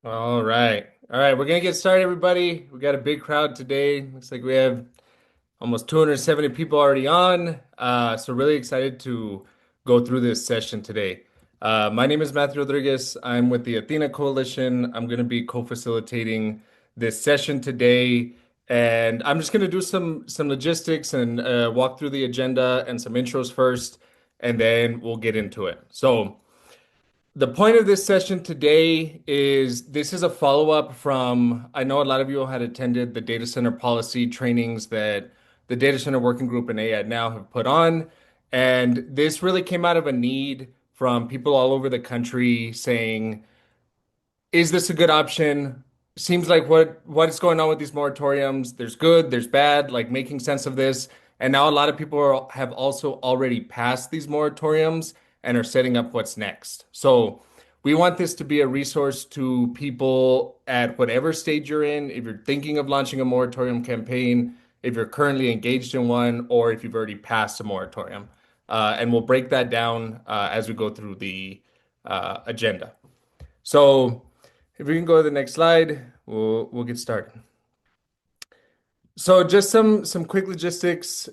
All right. All right, we're gonna get started, everybody. We got a big crowd today. Looks like we have almost 270 people already on. So really excited to go through this session today. My name is Matthew Rodriguez. I'm with the Athena Coalition. I'm gonna be co-facilitating this session today, and I'm just gonna do some logistics and walk through the agenda and some intros first, and then we'll get into it. So. The point of this session today is this is a follow-up from, I know a lot of you had attended the data center policy trainings that the Data Center Working Group and AI now have put on. And this really came out of a need from people all over the country saying, is this a good option? Seems like what is going on with these moratoriums? There's good, there's bad, like making sense of this. And now a lot of people have also already passed these moratoriums and are setting up what's next. So we want this to be a resource to people at whatever stage you're in. If you're thinking of launching a moratorium campaign, if you're currently engaged in one, or if you've already passed a moratorium. And we'll break that down as we go through the agenda. So if we can go to the next slide, we'll get started. So just some quick logistics.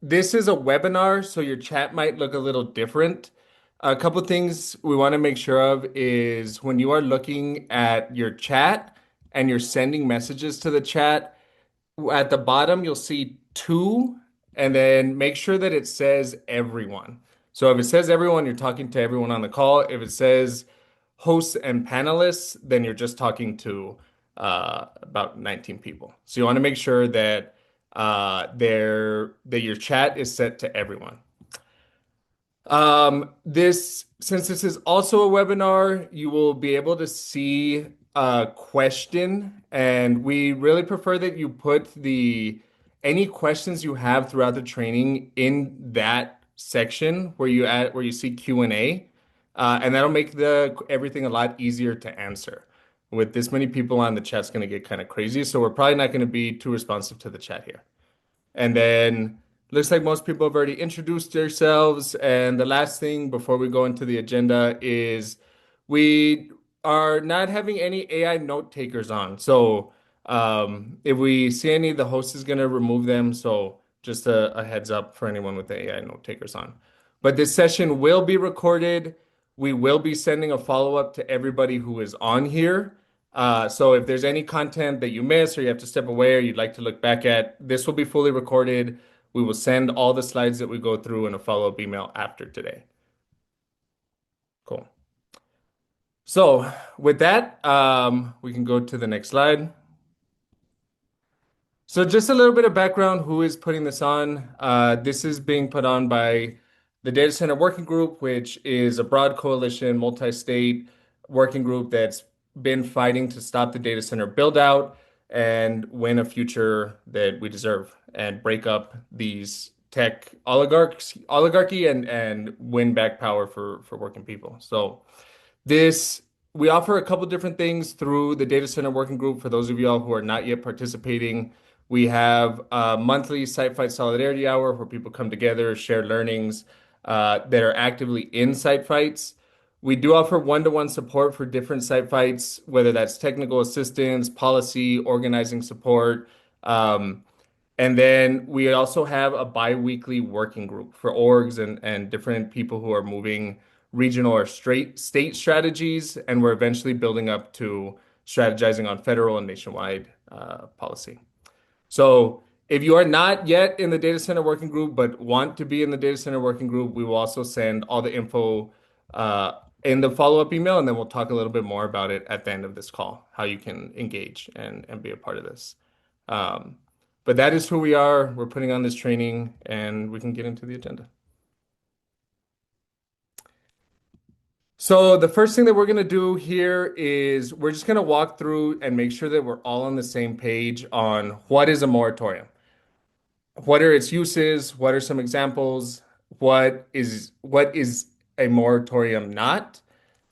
This is a webinar, so your chat might look a little different. A couple things we want to make sure of is when you are looking at your chat and you're sending messages to the chat, at the bottom you'll see two, and then make sure that it says everyone. So if it says everyone, you're talking to everyone on the call. If it says hosts and panelists, then you're just talking to about 19 people. So you want to make sure that that your chat is set to everyone. Since this is also a webinar, you will be able to see a question, and we really prefer that you put any questions you have throughout the training in that section where you see Q&A, and that'll make the everything a lot easier to answer. With this many people on, the chat's going to get kind of crazy, so we're probably not going to be too responsive to the chat here. And then looks like most people have already introduced themselves. And the last thing before we go into the agenda is we are not having any AI note takers on. So if we see any, the host is going to remove them. So just a heads up for anyone with the AI note takers on. But this session will be recorded. We will be sending a follow-up to everybody who is on here. So if there's any content that you miss or you have to step away or you'd like to look back at, this will be fully recorded. We will send all the slides that we go through in a follow-up email after today. Cool. So with that, we can go to the next slide. So just a little bit of background, who is putting this on? This is being put on by the Data Center Working Group, which is a broad coalition, multi-state working group that's been fighting to stop the data center build out and win a future that we deserve and break up these tech oligarchy and win back power for working people. So this we offer a couple different things through the Data Center Working Group. For those of y'all who are not yet participating, we have a monthly Site Fight Solidarity Hour where people come together, share learnings that are actively in site fights. We do offer one-to-one support for different site fights, whether that's technical assistance, policy, organizing support. And then we also have a bi-weekly working group for orgs and different people who are moving regional or state strategies, and we're eventually building up to strategizing on federal and nationwide policy. So if you are not yet in the data center working group but want to be in the data center working group, we will also send all the info in the follow-up email, and then we'll talk a little bit more about it at the end of this call, how you can engage and be a part of this. But that is who we are. We're putting on this training, and we can get into the agenda. So the first thing that we're going to do here is we're just going to walk through and make sure that we're all on the same page on what is a moratorium. What are its uses? What are some examples? What is a moratorium not?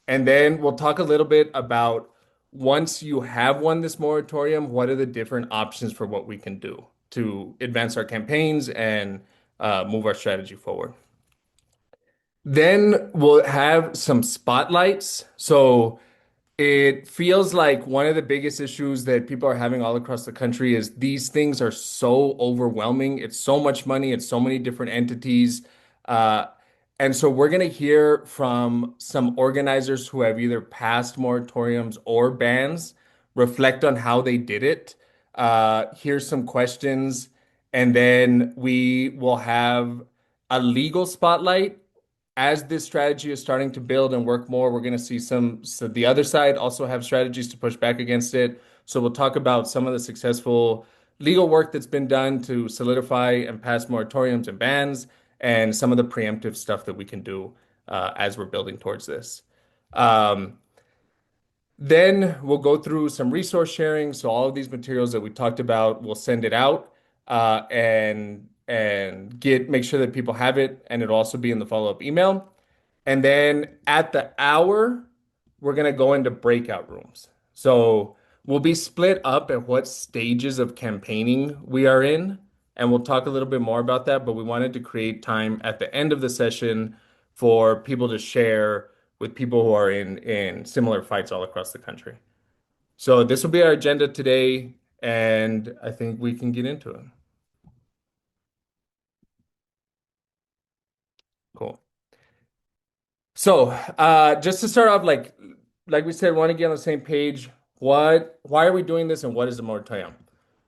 And then we'll talk a little bit about once you have won this moratorium, what are the different options for what we can do to advance our campaigns and move our strategy forward. Then we'll have some spotlights. So It feels like one of the biggest issues that people are having all across the country is these things are so overwhelming. It's so much money, it's so many different entities. Uh, and so we're going to hear from some organizers who have either passed moratoriums or bans, reflect on how they did it, here's some questions, and then we will have a legal spotlight as this strategy is starting to build and work more, we're going to see so the other side also have strategies to push back against it. So we'll talk about some of the successful legal work that's been done to solidify and pass moratoriums and bans, and some of the preemptive stuff that we can do as we're building towards this. Um, then we'll go through some resource sharing. So all of these materials that we talked about, we'll send it out and get make sure that people have it, and it'll also be in the follow-up email. And then at the hour, we're going to go into breakout rooms. So we'll be split up at what stages of campaigning we are in. And we'll talk a little bit more about that. But we wanted to create time at the end of the session for people to share with people who are in similar fights all across the country. So this will be our agenda today. And I think we can get into it. Cool. So, just to start off, like we said, want to get on the same page. Why are we doing this, and what is the moratorium?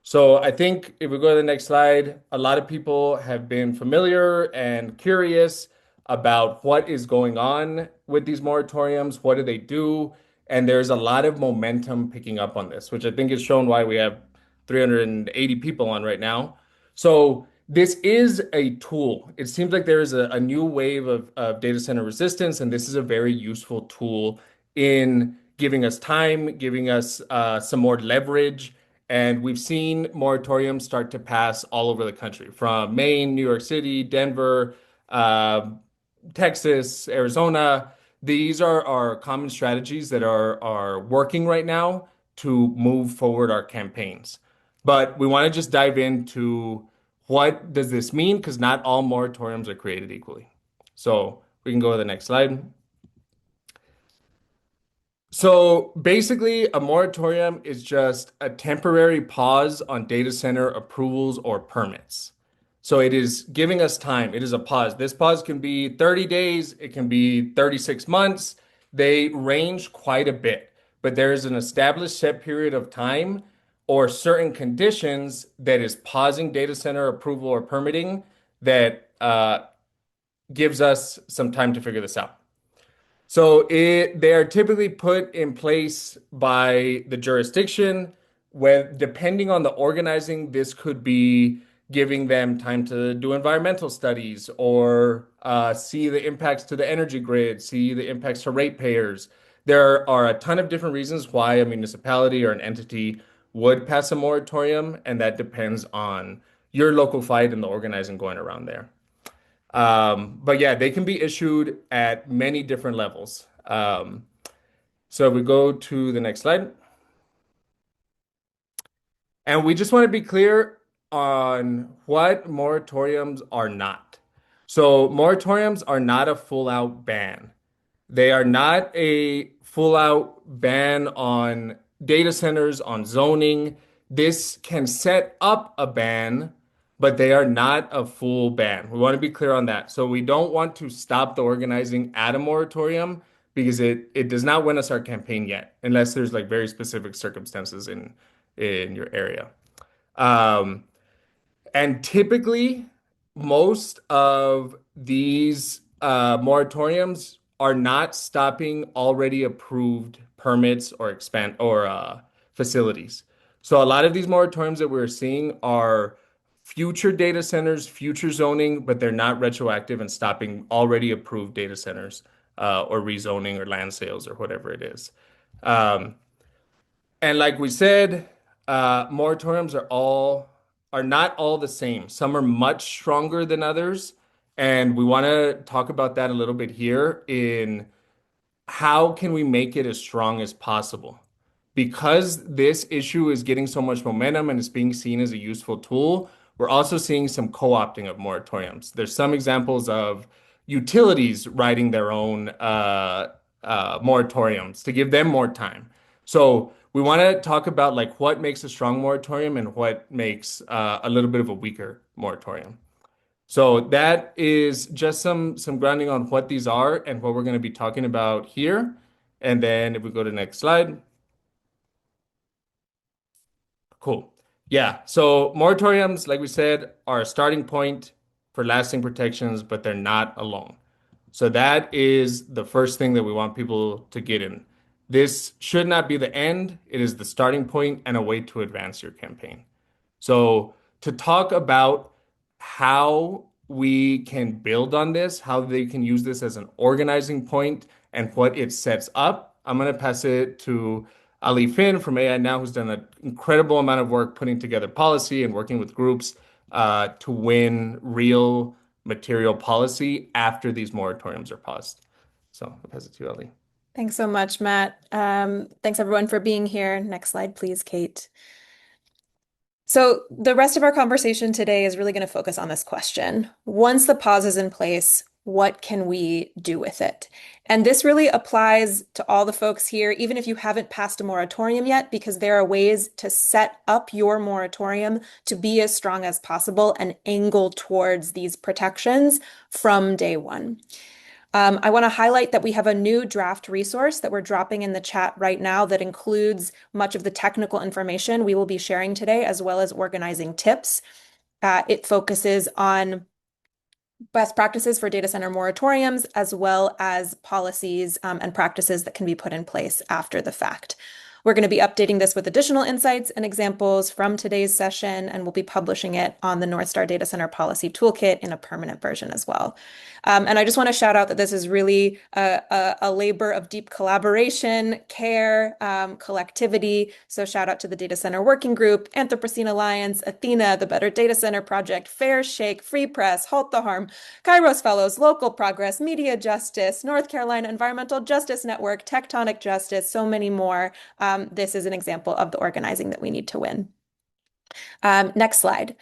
So, I think if we go to the next slide, a lot of people have been familiar and curious about what is going on with these moratoriums. What do they do? And there's a lot of momentum picking up on this, which I think is shown why we have 380 people on right now. So this is a tool. It seems like there is a new wave of data center resistance, and this is a very useful tool in giving us time, giving us some more leverage. And we've seen moratoriums start to pass all over the country, from Maine, New York City, Denver, uh, Texas, Arizona. These are common strategies that are working right now to move forward our campaigns. But we want to just dive into what does this mean? Because not all moratoriums are created equally. So we can go to the next slide. So basically, a moratorium is just a temporary pause on data center approvals or permits. So it is giving us time. It is a pause. This pause can be 30 days, it can be 36 months. They range quite a bit, but there is an established set period of time or certain conditions that is pausing data center approval or permitting that gives us some time to figure this out. So they are typically put in place by the jurisdiction, where depending on the organizing, this could be giving them time to do environmental studies or see the impacts to the energy grid, see the impacts to ratepayers. There are a ton of different reasons why a municipality or an entity would pass a moratorium, and that depends on your local fight and the organizing going around there. But yeah, they can be issued at many different levels. So if we go to the next slide, and we just want to be clear on what moratoriums are not. So moratoriums are not a full out ban. They are not a full out ban on data centers, on zoning. This can set up a ban, but they are not a full ban. We want to be clear on that. So we don't want to stop the organizing at a moratorium because it does not win us our campaign yet, unless there's like very specific circumstances in your area. Um, and typically, most of these moratoriums are not stopping already approved permits or expand or facilities. So a lot of these moratoriums that we're seeing are future data centers, future zoning, but they're not retroactive and stopping already approved data centers or rezoning or land sales or whatever it is. Um, and like we said, moratoriums are not all the same. Some are much stronger than others, and we want to talk about that a little bit here in how can we make it as strong as possible? Because this issue is getting so much momentum and is being seen as a useful tool, we're also seeing some co-opting of moratoriums. There's some examples of utilities writing their own moratoriums to give them more time. So we want to talk about like what makes a strong moratorium and what makes a little bit of a weaker moratorium. So that is just some grounding on what these are and what we're going to be talking about here. And then if we go to the next slide. Cool. Yeah. So moratoriums, like we said, are a starting point for lasting protections, but they're not alone. So that is the first thing that we want people to get in. This should not be the end. It is the starting point and a way to advance your campaign. So, to talk about how we can build on this, how they can use this as an organizing point, and what it sets up, I'm going to pass it to Ali Finn from AI Now, who's done an incredible amount of work putting together policy and working with groups to win real material policy after these moratoriums are paused. So, I'll pass it to you, Ali. Thanks so much, Matt. Thanks everyone for being here. Next slide, please, Kate. So the rest of our conversation today is really going to focus on this question. Once the pause is in place, what can we do with it? And this really applies to all the folks here, even if you haven't passed a moratorium yet, because there are ways to set up your moratorium to be as strong as possible and angle towards these protections from day one. I want to highlight that we have a new draft resource that we're dropping in the chat right now that includes much of the technical information we will be sharing today, as well as organizing tips. It focuses on best practices for data center moratoriums, as well as policies and practices that can be put in place after the fact. We're going to be updating this with additional insights and examples from today's session, and we'll be publishing it on the North Star Data Center Policy Toolkit in a permanent version as well. And I just want to shout out that this is really a labor of deep collaboration, care, collectivity. So shout out to the Data Center Working Group, Anthropocene Alliance, Athena, the Better Data Center Project, Fair Shake, FreePress, Halt the Harm, Kairos Fellows, Local Progress, MediaJustice, North Carolina Environmental Justice Network, TechTonic Justice, so many more. This is an example of the organizing that we need to win. Next slide.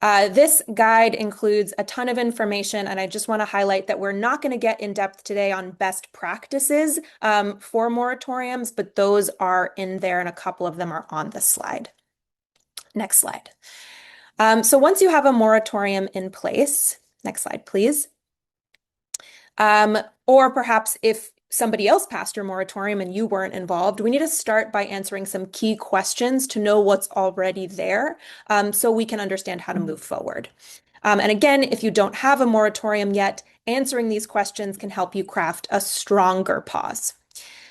This guide includes a ton of information, and I just want to highlight that we're not going to get in depth today on best practices for moratoriums, but those are in there, and a couple of them are on the slide. Next slide. So once you have a moratorium in place, next slide, please. Or perhaps if somebody else passed your moratorium and you weren't involved, we need to start by answering some key questions to know what's already there so we can understand how to move forward. And again, if you don't have a moratorium yet, answering these questions can help you craft a stronger pause.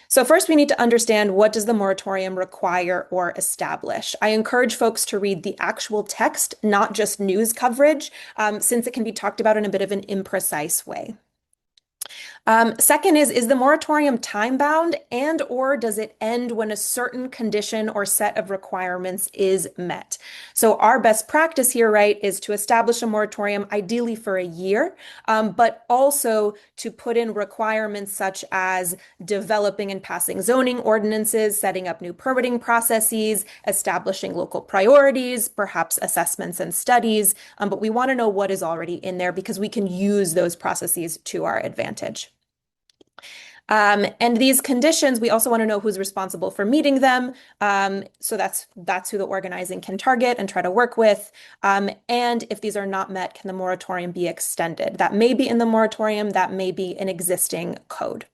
So first, we need to understand, what does the moratorium require or establish? I encourage folks to read the actual text, not just news coverage, since it can be talked about in a bit of an imprecise way. Second is the moratorium time-bound, and or does it end when a certain condition or set of requirements is met? So our best practice here, right, is to establish a moratorium ideally for a year, but also to put in requirements such as developing and passing zoning ordinances, setting up new permitting processes, establishing local priorities, perhaps assessments and studies. But we want to know what is already in there because we can use those processes to our advantage. And these conditions, we also want to know who's responsible for meeting them. So that's who the organizing can target and try to work with. And if these are not met, can the moratorium be extended? That may be in the moratorium, that may be an existing code.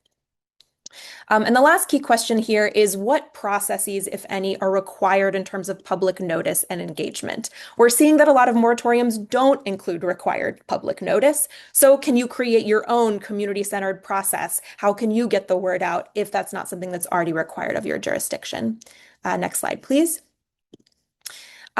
And the last key question here is, what processes, if any, are required in terms of public notice and engagement? We're seeing that a lot of moratoriums don't include required public notice. So can you create your own community-centered process? How can you get the word out if that's not something that's already required of your jurisdiction? Next slide, please.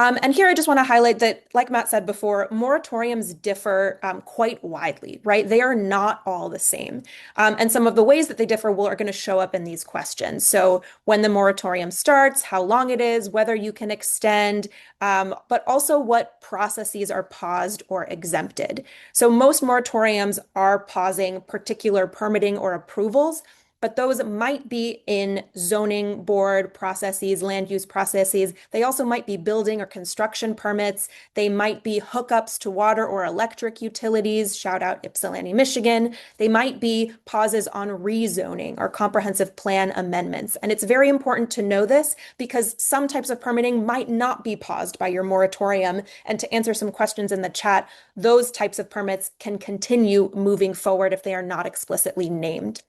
And here I just want to highlight that, like Matt said before, moratoriums differ quite widely, right? They are not all the same. And some of the ways that they differ are going to show up in these questions. So when the moratorium starts, how long it is, whether you can extend, but also what processes are paused or exempted. So most moratoriums are pausing particular permitting or approvals. but those might be in zoning board processes, land use processes. They also might be building or construction permits. They might be hookups to water or electric utilities. Shout out Ypsilanti, Michigan. They might be pauses on rezoning or comprehensive plan amendments. And it's very important to know this because some types of permitting might not be paused by your moratorium. And to answer some questions in the chat, those types of permits can continue moving forward if they are not explicitly named.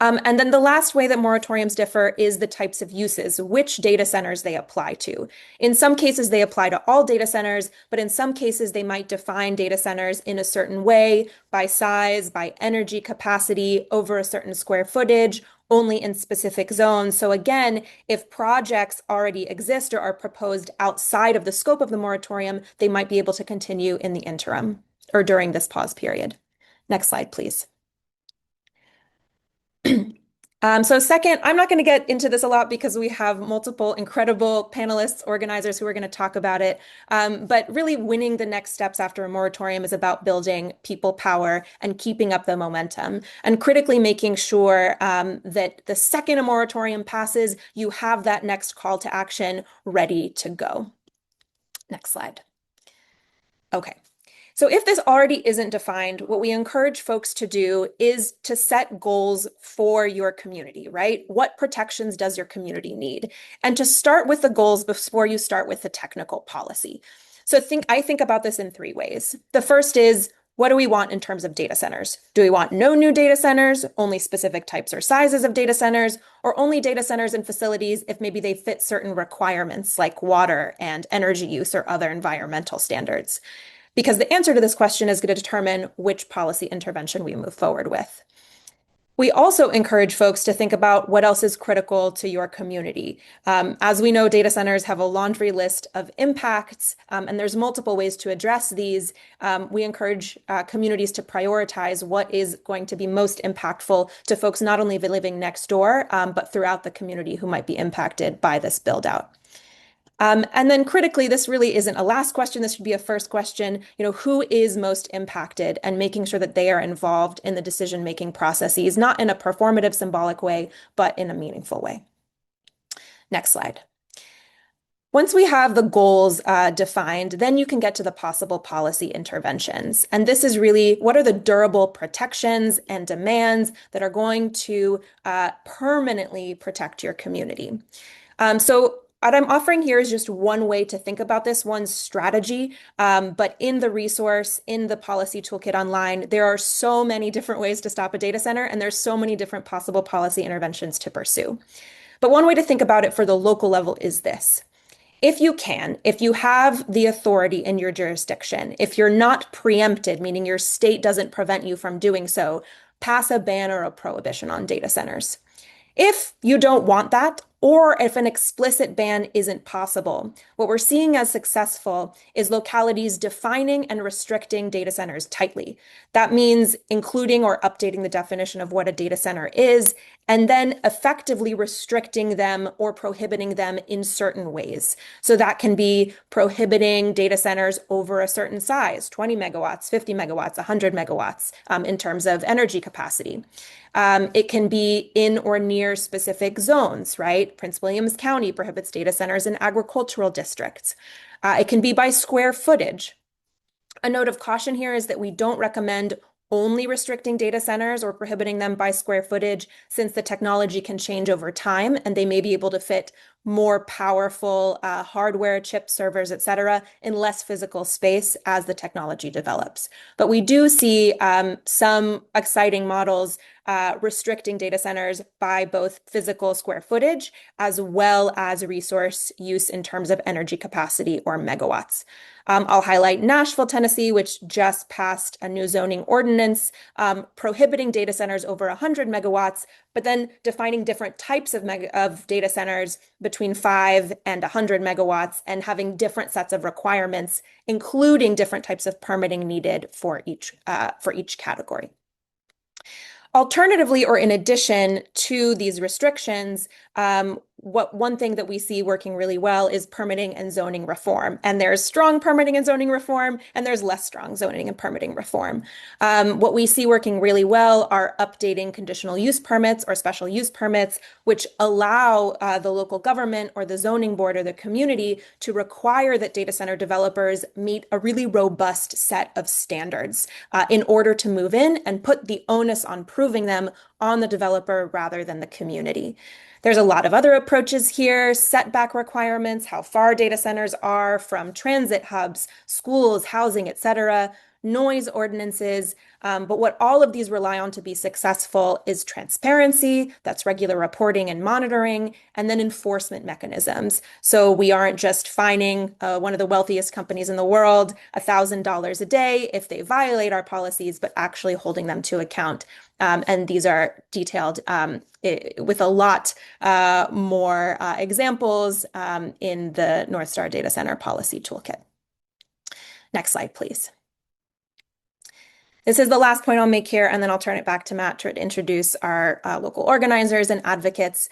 And then the last way that moratoriums differ is the types of uses, which data centers they apply to. In some cases, they apply to all data centers, but in some cases, they might define data centers in a certain way by size, by energy capacity, over a certain square footage, only in specific zones. So again, if projects already exist or are proposed outside of the scope of the moratorium, they might be able to continue in the interim or during this pause period. Next slide, please. So second, I'm not going to get into this a lot because we have multiple incredible panelists, organizers who are going to talk about it. But really winning the next steps after a moratorium is about building people power and keeping up the momentum and critically making sure that the second a moratorium passes, you have that next call to action ready to go. Next slide. Okay. So if this already isn't defined, what we encourage folks to do is to set goals for your community, right? What protections does your community need? And to start with the goals before you start with the technical policy. So I think about this in three ways. The first is, what do we want in terms of data centers? Do we want no new data centers, only specific types or sizes of data centers, or only data centers and facilities if maybe they fit certain requirements like water and energy use or other environmental standards? Because the answer to this question is going to determine which policy intervention we move forward with. We also encourage folks to think about what else is critical to your community. As we know, data centers have a laundry list of impacts, and there's multiple ways to address these. We encourage communities to prioritize what is going to be most impactful to folks not only living next door, but throughout the community who might be impacted by this build out. And then critically, this really isn't a last question. This should be a first question. Who is most impacted and making sure that they are involved in the decision-making processes, not in a performative, symbolic way, but in a meaningful way. Next slide. Once we have the goals defined, then you can get to the possible policy interventions. And this is really what are the durable protections and demands that are going to permanently protect your community. So what I'm offering here is just one way to think about this, one strategy, but in the resource, in the policy toolkit online, there are so many different ways to stop a data center, and there's so many different possible policy interventions to pursue. But one way to think about it for the local level is this. If you have the authority in your jurisdiction, if you're not preempted, meaning your state doesn't prevent you from doing so, pass a ban or a prohibition on data centers. If you don't want that, or if an explicit ban isn't possible, what we're seeing as successful is localities defining and restricting data centers tightly. That means including or updating the definition of what a data center is, and then effectively restricting them or prohibiting them in certain ways. So that can be prohibiting data centers over a certain size, 20 megawatts, 50 megawatts, 100 megawatts, in terms of energy capacity. It can be in or near specific zones, right? Prince William County prohibits data centers in agricultural districts. It can be by square footage. A note of caution here is that we don't recommend only restricting data centers or prohibiting them by square footage, since the technology can change over time and they may be able to fit more powerful hardware, chips, servers, et cetera, in less physical space as the technology develops. But we do see some exciting models restricting data centers by both physical square footage as well as resource use in terms of energy capacity or megawatts. I'll highlight Nashville, Tennessee, which just passed a new zoning ordinance prohibiting data centers over 100 megawatts, but then defining different types of data centers between 5 and 100 megawatts and having different sets of requirements, including different types of permitting needed for each category. Alternatively, or in addition to these restrictions, one thing that we see working really well is permitting and zoning reform. And there's strong permitting and zoning reform, and there's less strong zoning and permitting reform. What we see working really well are updating conditional use permits or special use permits, which allow the local government or the zoning board or the community to require that data center developers meet a really robust set of standards in order to move in and put the onus on proving them on the developer rather than the community. There's a lot of other approaches here, setback requirements, how far data centers are from transit hubs, schools, housing, etc., noise ordinances. But what all of these rely on to be successful is transparency, that's regular reporting and monitoring, and then enforcement mechanisms. So we aren't just fining one of the wealthiest companies in the world $1,000 a day if they violate our policies, but actually holding them to account. And these are detailed with a lot more examples in the North Star Data Center Policy Toolkit. Next slide, please. This is the last point I'll make here, and then I'll turn it back to Matt to introduce our local organizers and advocates.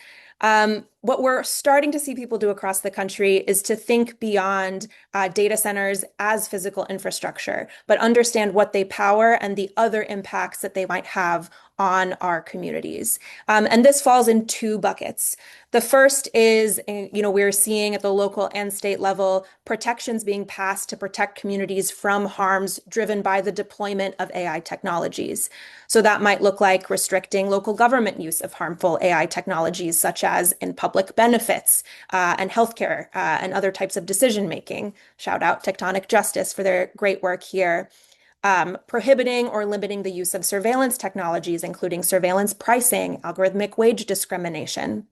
What we're starting to see people do across the country is to think beyond data centers as physical infrastructure, but understand what they power and the other impacts that they might have on our communities. And this falls in two buckets. The first is, we're seeing at the local and state level protections being passed to protect communities from harms driven by the deployment of AI technologies. So that might look like restricting local government use of harmful AI technologies, such as in public benefits and healthcare and other types of decision making. Shout out TechTonic for their great work here. Prohibiting or limiting the use of surveillance technologies, including surveillance pricing, algorithmic wage discrimination.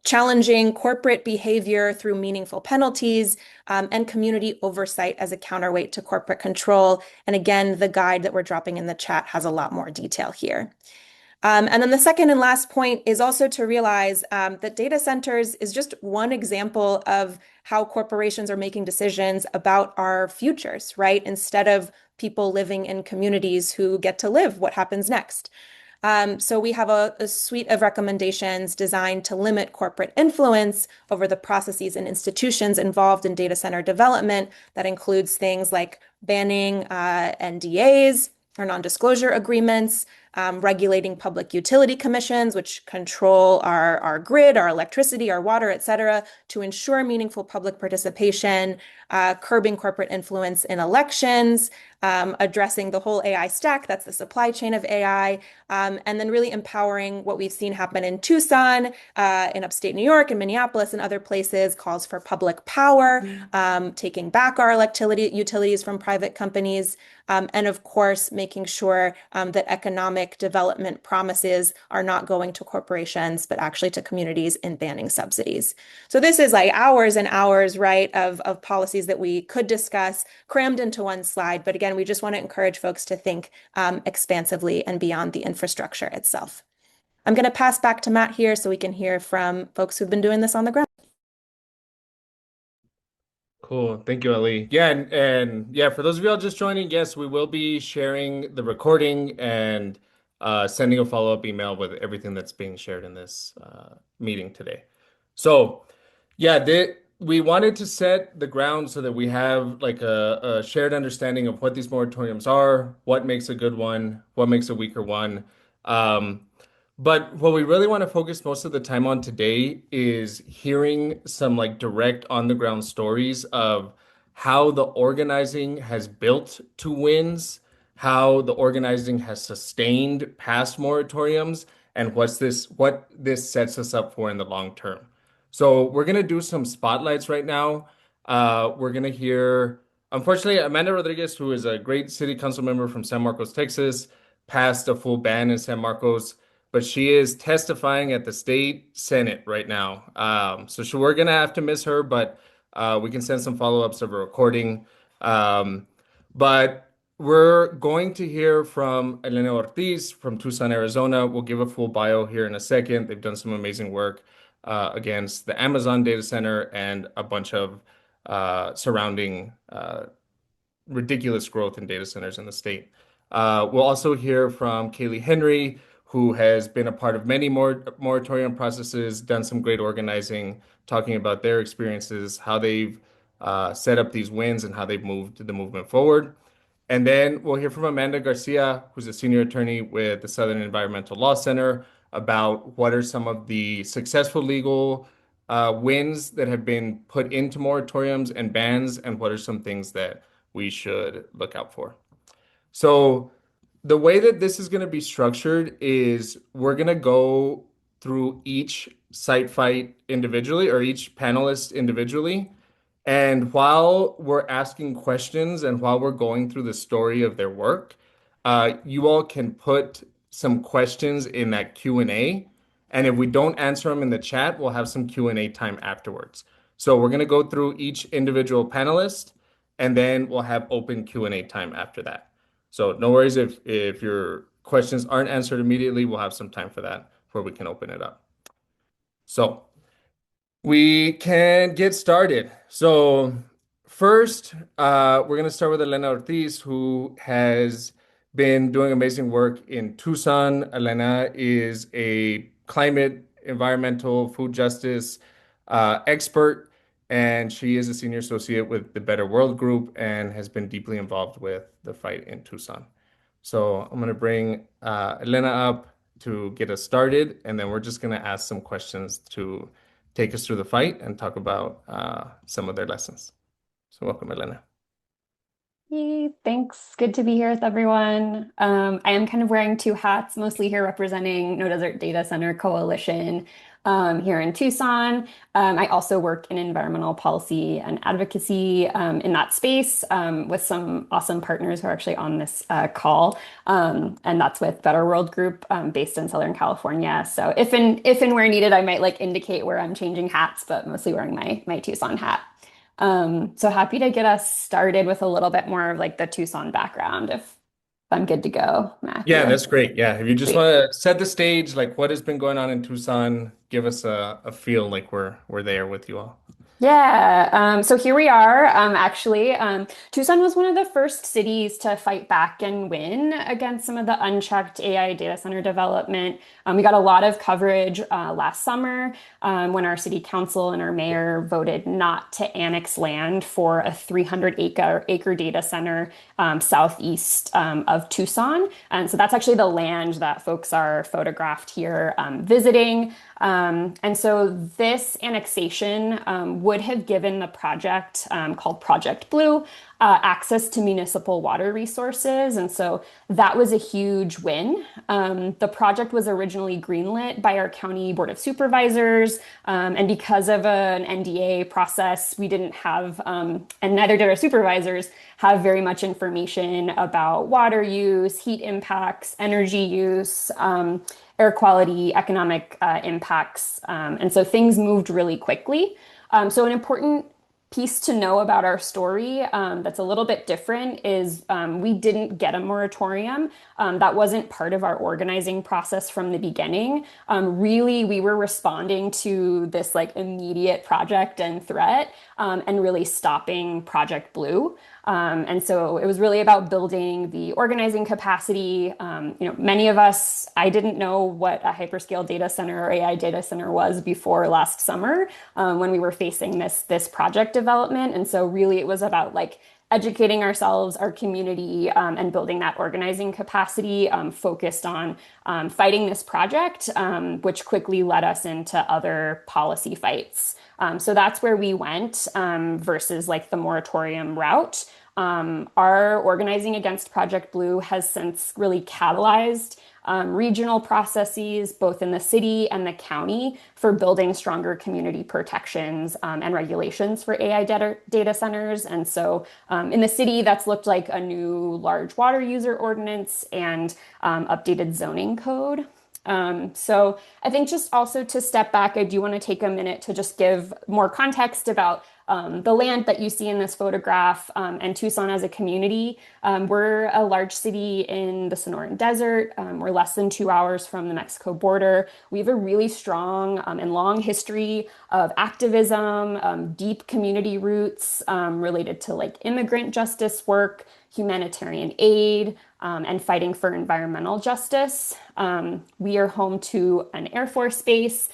Challenging corporate behavior through meaningful penalties and community oversight as a counterweight to corporate control. And again, the guide that we're dropping in the chat has a lot more detail here. And then the second and last point is also to realize that data centers is just one example of how corporations are making decisions about our futures, right? Instead of people living in communities who get to live what happens next. So we have a suite of recommendations designed to limit corporate influence over the processes and institutions involved in data center development. That includes things like banning NDAs or non-disclosure agreements, regulating public utility commissions, which control our grid, our electricity, our water, et cetera, to ensure meaningful public participation, curbing corporate influence in elections, addressing the whole AI stack, that's the supply chain of AI, and then really empowering what we've seen happen in Tucson, in upstate New York, and Minneapolis, and other places, calls for public power, taking back our utilities from private companies, and of course, making sure that economic development promises are not going to corporations, but actually to communities in banning subsidies. So this is like hours and hours, right, of policies that we could discuss crammed into one slide. But again, we just want to encourage folks to think expansively and beyond the infrastructure itself. I'm going to pass back to Matt here so we can hear from folks who've been doing this on the ground. Cool. Thank you, Ali. Yeah, and yeah, for those of y'all just joining, yes, we will be sharing the recording and sending a follow-up email with everything that's being shared in this meeting today. So, yeah, we wanted to set the ground so that we have like a shared understanding of what these moratoriums are, what makes a good one, what makes a weaker one. Um, but what we really want to focus most of the time on today is hearing some like direct on the ground stories of how the organizing has built to wins, how the organizing has sustained past moratoriums, and what this sets us up for in the long term. So we're gonna do some spotlights right now. We're gonna hear, unfortunately, Amanda Rodriguez, who is a great city council member from San Marcos, Texas, passed a full ban in San Marcos, but she is testifying at the state Senate right now. We're gonna have to miss her, but we can send some follow-ups of a recording. But we're going to hear from Elena Ortiz from Tucson, Arizona. We'll give a full bio here in a second. They've done some amazing work against the Amazon data center and a bunch of surrounding ridiculous growth in data centers in the state. We'll also hear from Kaylee Henry, who has been a part of many more moratorium processes, done some great organizing, talking about their experiences, how they've set up these wins, and how they've moved the movement forward. And then we'll hear from Amanda Garcia, who's a senior attorney with the Southern Environmental Law Center, about what are some of the successful legal wins that have been put into moratoriums and bans, and what are some things that we should look out for. So, the way that this is going to be structured is we're going to go through each site fight individually or each panelist individually. And while we're asking questions and while we're going through the story of their work, you all can put some questions in that Q&A. And if we don't answer them in the chat, we'll have some Q&A time afterwards. So we're going to go through each individual panelist, and then we'll have open Q&A time after that. So no worries if your questions aren't answered immediately, we'll have some time for that before we can open it up. So we can get started. So first, we're going to start with Elena Ortiz, who has been doing amazing work in Tucson. Elena is a climate, environmental, food justice expert, and she is a senior associate with the Better World Group and has been deeply involved with the fight in Tucson. So I'm going to bring Elena up to get us started, and then we're just going to ask some questions to take us through the fight and talk about some of their lessons. So welcome, Elena. Hey, thanks. Good to be here with everyone. I am kind of wearing two hats, mostly here representing No Desert Data Center Coalition here in Tucson. I also work in environmental policy and advocacy in that space with some awesome partners who are actually on this call. And that's with Better World Group based in Southern California. So if and where needed, I might like indicate where I'm changing hats, but mostly wearing my Tucson hat. So happy to get us started with a little bit more of like the Tucson background if I'm good to go, Yeah, Matthew. that's great. Yeah, if you just Sweet. want to set the stage, like what has been going on in Tucson, give us a feel like we're there with you all. Yeah, so here we are. Actually, Tucson was one of the first cities to fight back and win against some of the unchecked AI data center development. We got a lot of coverage last summer when our city council and our mayor voted not to annex land for a 300 acre data center southeast of Tucson. And so that's actually the land that folks are photographed here visiting. And so this annexation would have given the project called Project Blue access to municipal water resources. And so that was a huge win. The project was originally greenlit by our county board of supervisors. And because of an NDA process, we didn't have, and neither did our supervisors, have very much information about water use, heat impacts, energy use, air quality, economic impacts. And so things moved really quickly. So an important piece to know about our story that's a little bit different is we didn't get a moratorium. That wasn't part of our organizing process from the beginning. Really, we were responding to this like immediate project and threat and really stopping Project Blue. And so it was really about building the organizing capacity. Many of us, I didn't know what a hyperscale data center or AI data center was before last summer when we were facing this project development. And so really it was about like educating ourselves, our community, and building that organizing capacity focused on fighting this project, which quickly led us into other policy fights. So that's where we went versus like the moratorium route. Our organizing against Project Blue has since really catalyzed regional processes, both in the city and the county, for building stronger community protections and regulations for AI data centers. And so in the city, that's looked like a new large water user ordinance and updated zoning code. So I think just also to step back, I do want to take a minute to just give more context about the land that you see in this photograph, and Tucson as a community. We're a large city in the Sonoran Desert. We're less than 2 hours from the Mexico border. We have a really strong and long history of activism, deep community roots related to like immigrant justice work, humanitarian aid, and fighting for environmental justice. We are home to an Air Force base,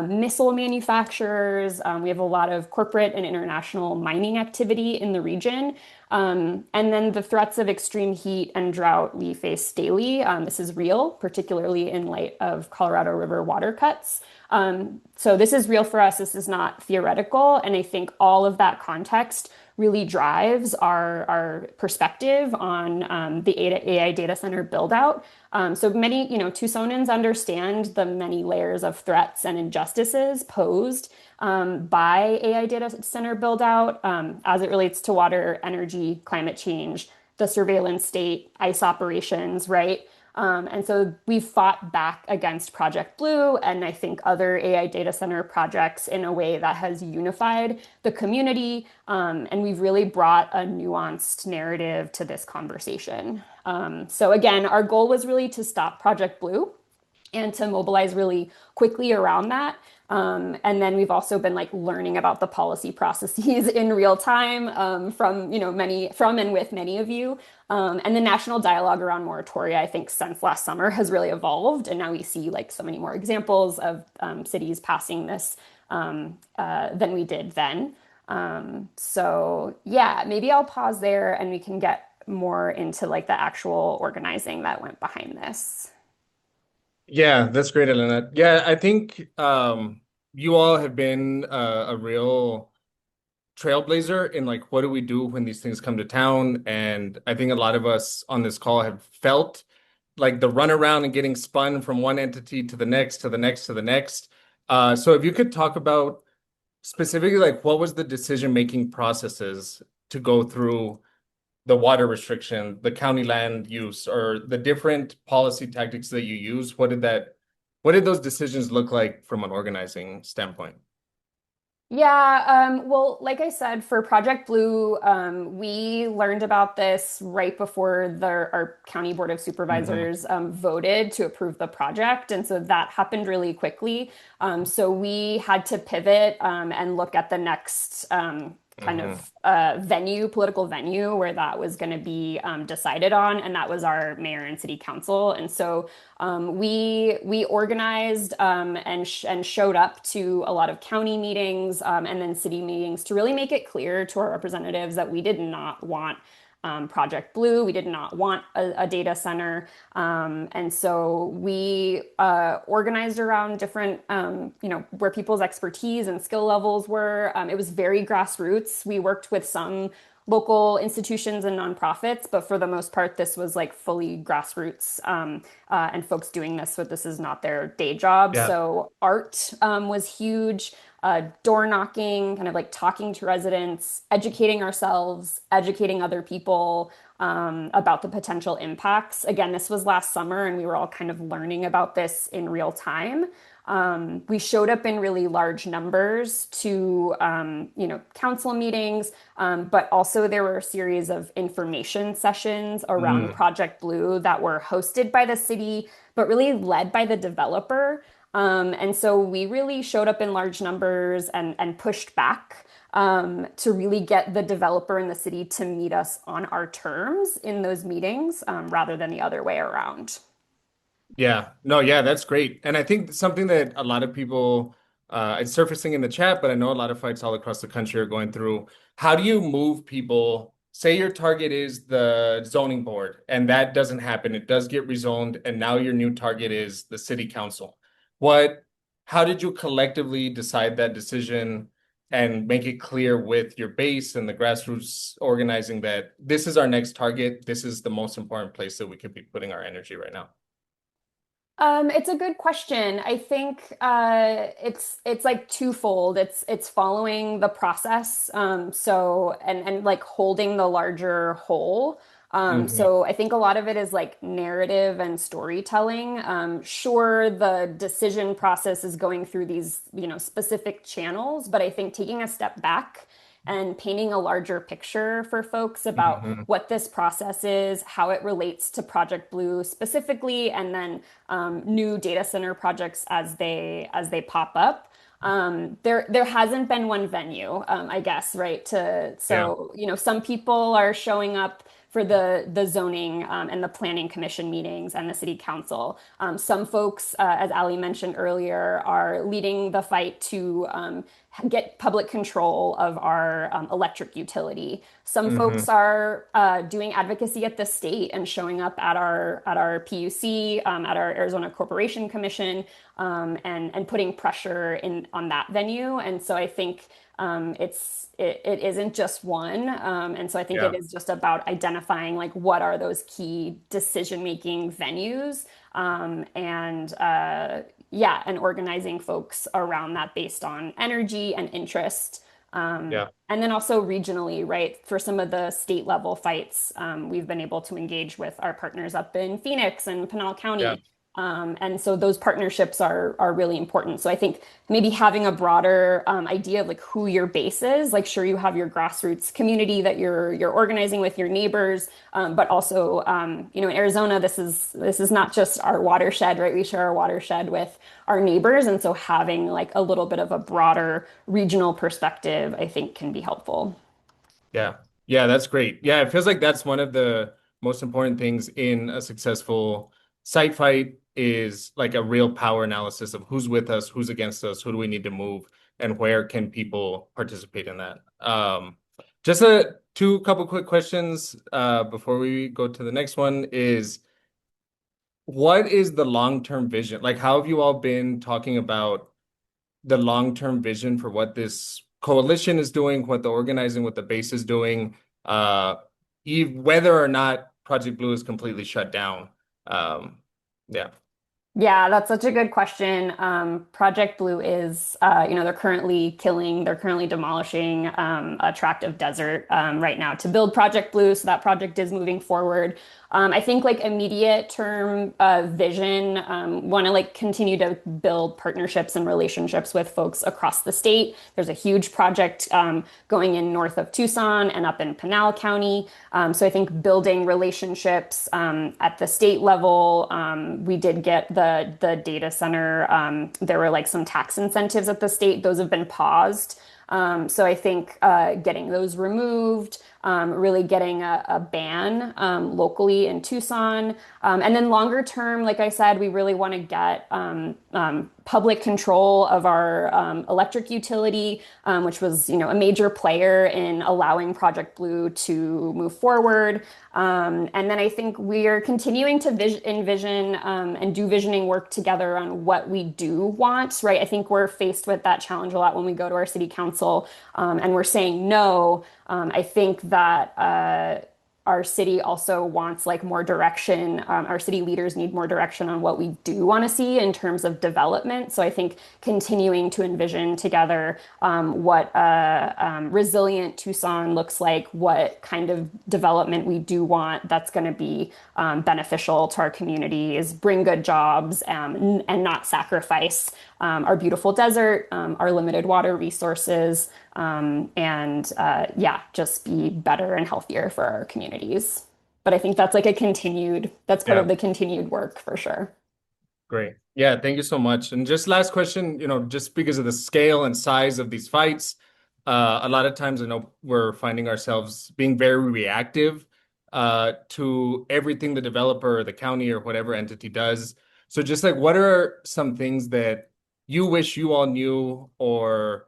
missile manufacturers. We have a lot of corporate and international mining activity in the region. And then the threats of extreme heat and drought we face daily. This is real, particularly in light of Colorado River water cuts. So this is real for us. This is not theoretical. And I think all of that context really drives our perspective on the AI data center build out. So many, Tucsonans understand the many layers of threats and injustices posed by AI data center build out as it relates to water, energy, climate change, the surveillance state, ICE operations, right? And so we've fought back against Project Blue and I think other AI data center projects in a way that has unified the community. And we've really brought a nuanced narrative to this conversation. So again, our goal was really to stop Project Blue and to mobilize really quickly around that. And then we've also been like learning about the policy processes in real time from and with many of you. And the national dialogue around moratoria, I think, since last summer has really evolved, and now we see like so many more examples of cities passing this than we did then. So yeah, maybe I'll pause there, and we can get more into like the actual organizing that went behind this. Yeah, that's great, Elena. Yeah, I think you all have been a real trailblazer in like what do we do when these things come to town? And I think a lot of us on this call have felt like the runaround and getting spun from one entity to the next, to the next, to the next. So if you could talk about specifically like what was the decision-making processes to go through the water restriction, the county land use, or the different policy tactics that you use, what did those decisions look like from an organizing standpoint? Yeah, well, like I said, for Project Blue, we learned about this right before our County Board of Hmm. Supervisors voted to approve the project. And so that happened really quickly. So we had to pivot and look at the next kind Hmm. of political venue where that was going to be decided on. And that was our mayor and city council. And so we organized and showed up to a lot of county meetings and then city meetings to really make it clear to our representatives that we did not want Project Blue. We did not want a data center. And so we organized around different, where people's expertise and skill levels were. It was very grassroots. We worked with some local institutions and nonprofits, but for the most part, this was like fully grassroots and folks doing this. So this is not their day job. Yeah. So art was huge. Door knocking, kind of like talking to residents, educating ourselves, educating other people about the potential impacts. Again, this was last summer, and we were all kind of learning about this in real time. We showed up in really large numbers to, council meetings, but also there were a series of information sessions around Mm. Project Blue that were hosted by the city, but really led by the developer. And so we really showed up in large numbers and pushed back to really get the developer in the city to meet us on our terms in those meetings rather than the other way around. Yeah, no, yeah, that's great. And I think something that a lot of people, it's surfacing in the chat, but I know a lot of fights all across the country are going through. How do you move people? Say your target is the zoning board, and that doesn't happen. It does get rezoned, and now your new target is the city council. What, how did you collectively decide that decision and make it clear with your base and the grassroots organizing that this is our next target? This is the most important place that we could be putting our energy right now. It's a good question. I think it's like twofold. It's following the process, so and like holding the larger whole. Mhm. So I think a lot of it is like narrative and storytelling. Sure, the decision process is going through these, specific channels, but I think taking a step back and painting a larger picture for folks about Hmm. what this process is, how it relates to Project Blue specifically, and then new data center projects as they pop up. There hasn't been one venue, I guess, right? Yeah. Some people are showing up for the zoning and the planning commission meetings and the city council. Some folks, as Ali mentioned earlier, are leading the fight to get public control of our electric utility. Some folks Hmm. are doing advocacy at the state and showing up at our PUC, at our Arizona Corporation Commission, and putting pressure in on that venue. And so I think it isn't just one. And so I think it Yeah. is just about identifying like what are those key decision-making venues, and yeah, and organizing folks around that based on energy and interest. Yeah. And then also regionally, right? For some of the state level fights, we've been able to engage with our partners up in Phoenix and Pinal Yeah. County. And so those partnerships are really important. So I think maybe having a broader idea of like who your base is, like sure you have your grassroots community that you're organizing with your neighbors, but also in Arizona this is not just our watershed, right? We share our watershed with our neighbors, and so having like a little bit of a broader regional perspective, I think, can be helpful. Yeah. Yeah, that's great. Yeah, it feels like that's one of the most important things in a successful site fight is like a real power analysis of who's with us, who's against us, who do we need to move, and where can people participate in that. Just a two couple quick questions before we go to the next one is what is the long-term vision? Like, how have you all been talking about the long-term vision for what this coalition is doing, what the organizing, what the base is doing, uh, whether or not Project Blue is completely shut down. Um, yeah. Yeah, that's such a good question. Project Blue is, they're currently demolishing a tract of desert right now to build Project Blue. So that project is moving forward. I think like immediate term vision, want to like continue to build partnerships and relationships with folks across the state. There's a huge project going in north of Tucson and up in Pinal County. So I think building relationships at the state level, we did get the data center. There were like some tax incentives at the state; those have been paused. So I think getting those removed, really getting a ban locally in Tucson, and then longer term, like I said, we really want to get public control of our electric utility, which was, a major player in allowing Project Blue to move forward. And then I think we are continuing to envision and do visioning work together on what we do want, right? I think we're faced with that challenge a lot when we go to our city council and we're saying no. I think that our city also wants like more direction. Our city leaders need more direction on what we do want to see in terms of development. So I think continuing to envision together what resilient Tucson looks like, what kind of development we do want that's going to be beneficial to our communities, bring good jobs, and not sacrifice our beautiful desert, our limited water resources, and yeah, just be better and healthier for our communities. But I think that's like that's part of Yeah. the continued work for sure. Great. Yeah, thank you so much. And just last question, just because of the scale and size of these fights, a lot of times I know we're finding ourselves being very reactive to everything the developer or the county or whatever entity does. So just like what are some things that you wish you all knew or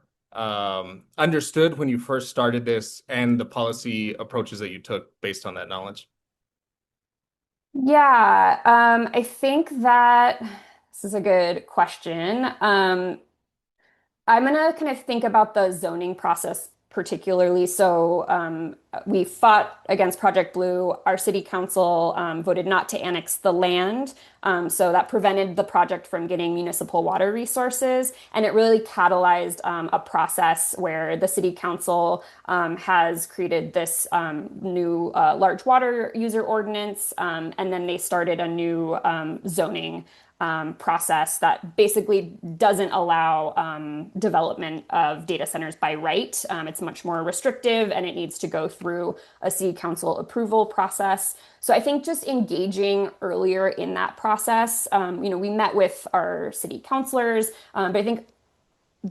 understood when you first started this and the policy approaches that you took based on that knowledge? Yeah, I think that this is a good question. I'm gonna kind of think about the zoning process particularly. So we fought against Project Blue. Our city council voted not to annex the land. So that prevented the project from getting municipal water resources. And it really catalyzed a process where the city council has created this new large water user ordinance. And then they started a new zoning process that basically doesn't allow development of data centers by right. It's much more restrictive and it needs to go through a city council approval process. So I think just engaging earlier in that process, we met with our city councilors, but I think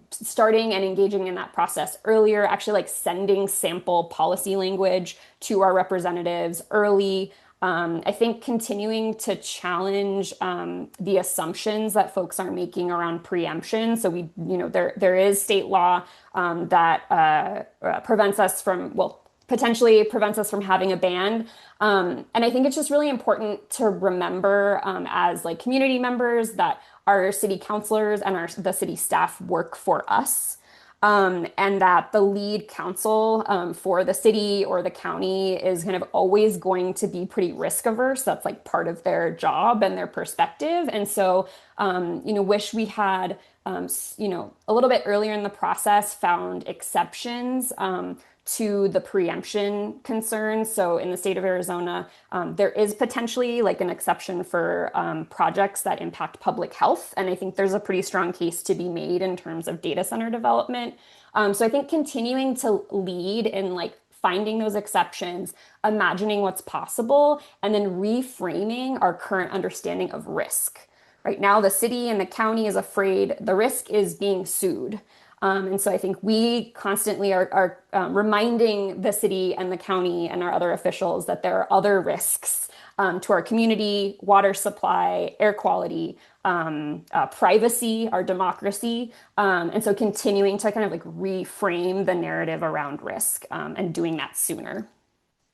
starting and engaging in that process earlier, actually like sending sample policy language to our representatives early. I think continuing to challenge the assumptions that folks are making around preemption. So there is state law that prevents us from, well, potentially prevents us from having a ban. And I think it's just really important to remember as like community members that our city councilors and the city staff work for us. And that the lead counsel for the city or the county is kind of always going to be pretty risk averse. That's like part of their job and their perspective. And so, wish we had, a little bit earlier in the process found exceptions to the preemption concerns. So in the state of Arizona, there is potentially like an exception for projects that impact public health. And I think there's a pretty strong case to be made in terms of data center development. So I think continuing to lead in like finding those exceptions, imagining what's possible, and then reframing our current understanding of risk. Right now, the city and the county is afraid the risk is being sued. And so I think we constantly are reminding the city and the county and our other officials that there are other risks to our community, water supply, air quality, privacy, our democracy. And so continuing to kind of like reframe the narrative around risk and doing that sooner.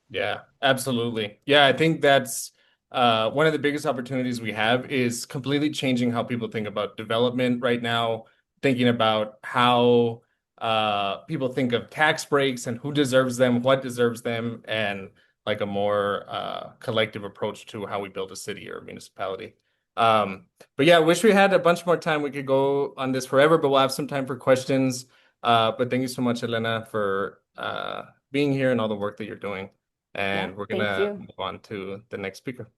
Yeah, absolutely. Yeah, I think that's one of the biggest opportunities we have is completely changing how people think about development right now, thinking about how people think of tax breaks and who deserves them, what deserves them, and like a more collective approach to how we build a city or a municipality. But yeah, I wish we had a bunch more time. We could go on this forever, but we'll have some time for questions. But thank you so much, Elena, for being here and all the work that you're doing. Yeah, And we're thank gonna you. move on to the next speaker.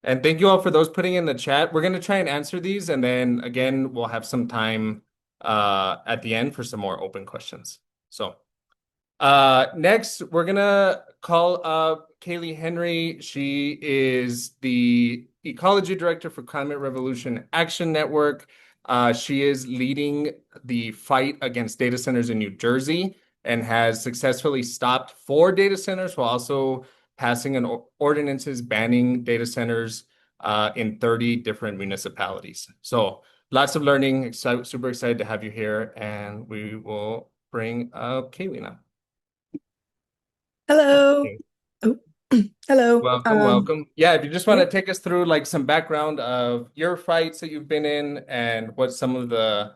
And thank you all for those putting in the chat. We're going to try and answer these, and then again, we'll have some time at the end for some more open questions. So next, we're going to call up Kaylee Henry. She is the Ecology Director for Climate Revolution Action Network. She is leading the fight against data centers in New Jersey and has successfully stopped 4 data centers while also passing an ordinances banning data centers in 30 different municipalities. So lots of learning. Super excited to have you here, and we will bring up Kaylee now. Hello. Okay. Oh, hello. Welcome, welcome. Yeah, if you just want Yeah, to take us through like some background of your fights that you've been in and what some of the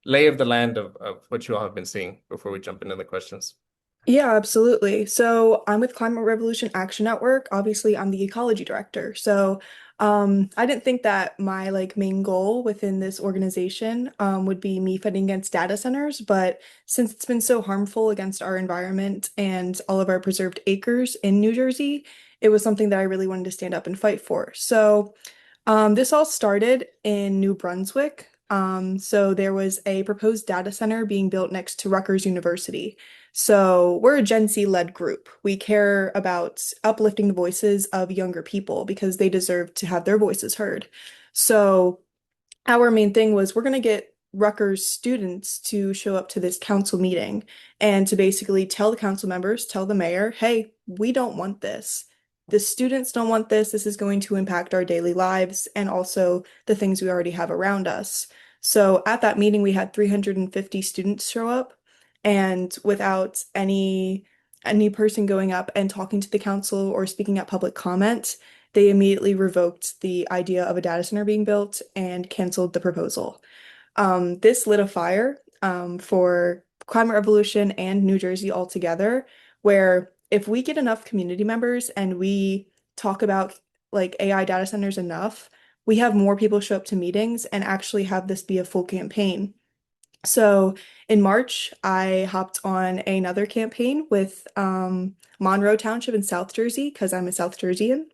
lay of the land of what you all have been seeing before we jump into the questions. yeah, absolutely. So I'm with Climate Revolution Action Network. Obviously, I'm the ecology director. So I didn't think that my like main goal within this organization would be me fighting against data centers, but since it's been so harmful against our environment and all of our preserved acres in New Jersey, it was something that I really wanted to stand up and fight for. So this all started in New Brunswick. So there was a proposed data center being built next to Rutgers University. So we're a Gen Z-led group. We care about uplifting the voices of younger people because they deserve to have their voices heard. So our main thing was we're going to get Rutgers students to show up to this council meeting and to basically tell the council members, tell the mayor, hey, we don't want this. The students don't want this. This is going to impact our daily lives and also the things we already have around us. So at that meeting, we had 350 students show up, and without any person going up and talking to the council or speaking at public comment, they immediately revoked the idea of a data center being built and canceled the proposal. This lit a fire for climate revolution and New Jersey altogether, where if we get enough community members and we talk about like AI data centers enough, we have more people show up to meetings and actually have this be a full campaign. So in March, I hopped on another campaign with Monroe Township in South Jersey because I'm a South Jerseyan,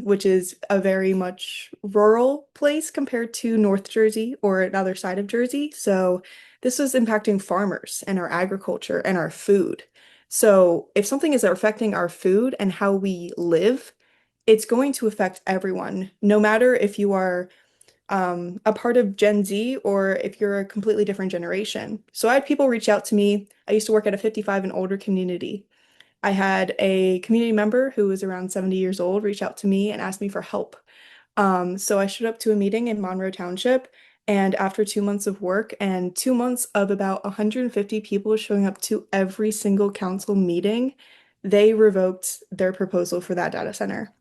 which is a very much rural place compared to North Jersey or another side of Jersey. So this was impacting farmers and our agriculture and our food. So if something is affecting our food and how we live, it's going to affect everyone, no matter if you are a part of Gen Z or if you're a completely different generation. So I had people reach out to me. I used to work at a 55 and older community. I had a community member who was around 70 years old reach out to me and ask me for help. So I showed up to a meeting in Monroe Township, and after 2 months of work and 2 months of about 150 people showing up to every single council meeting, they revoked their proposal for that data center.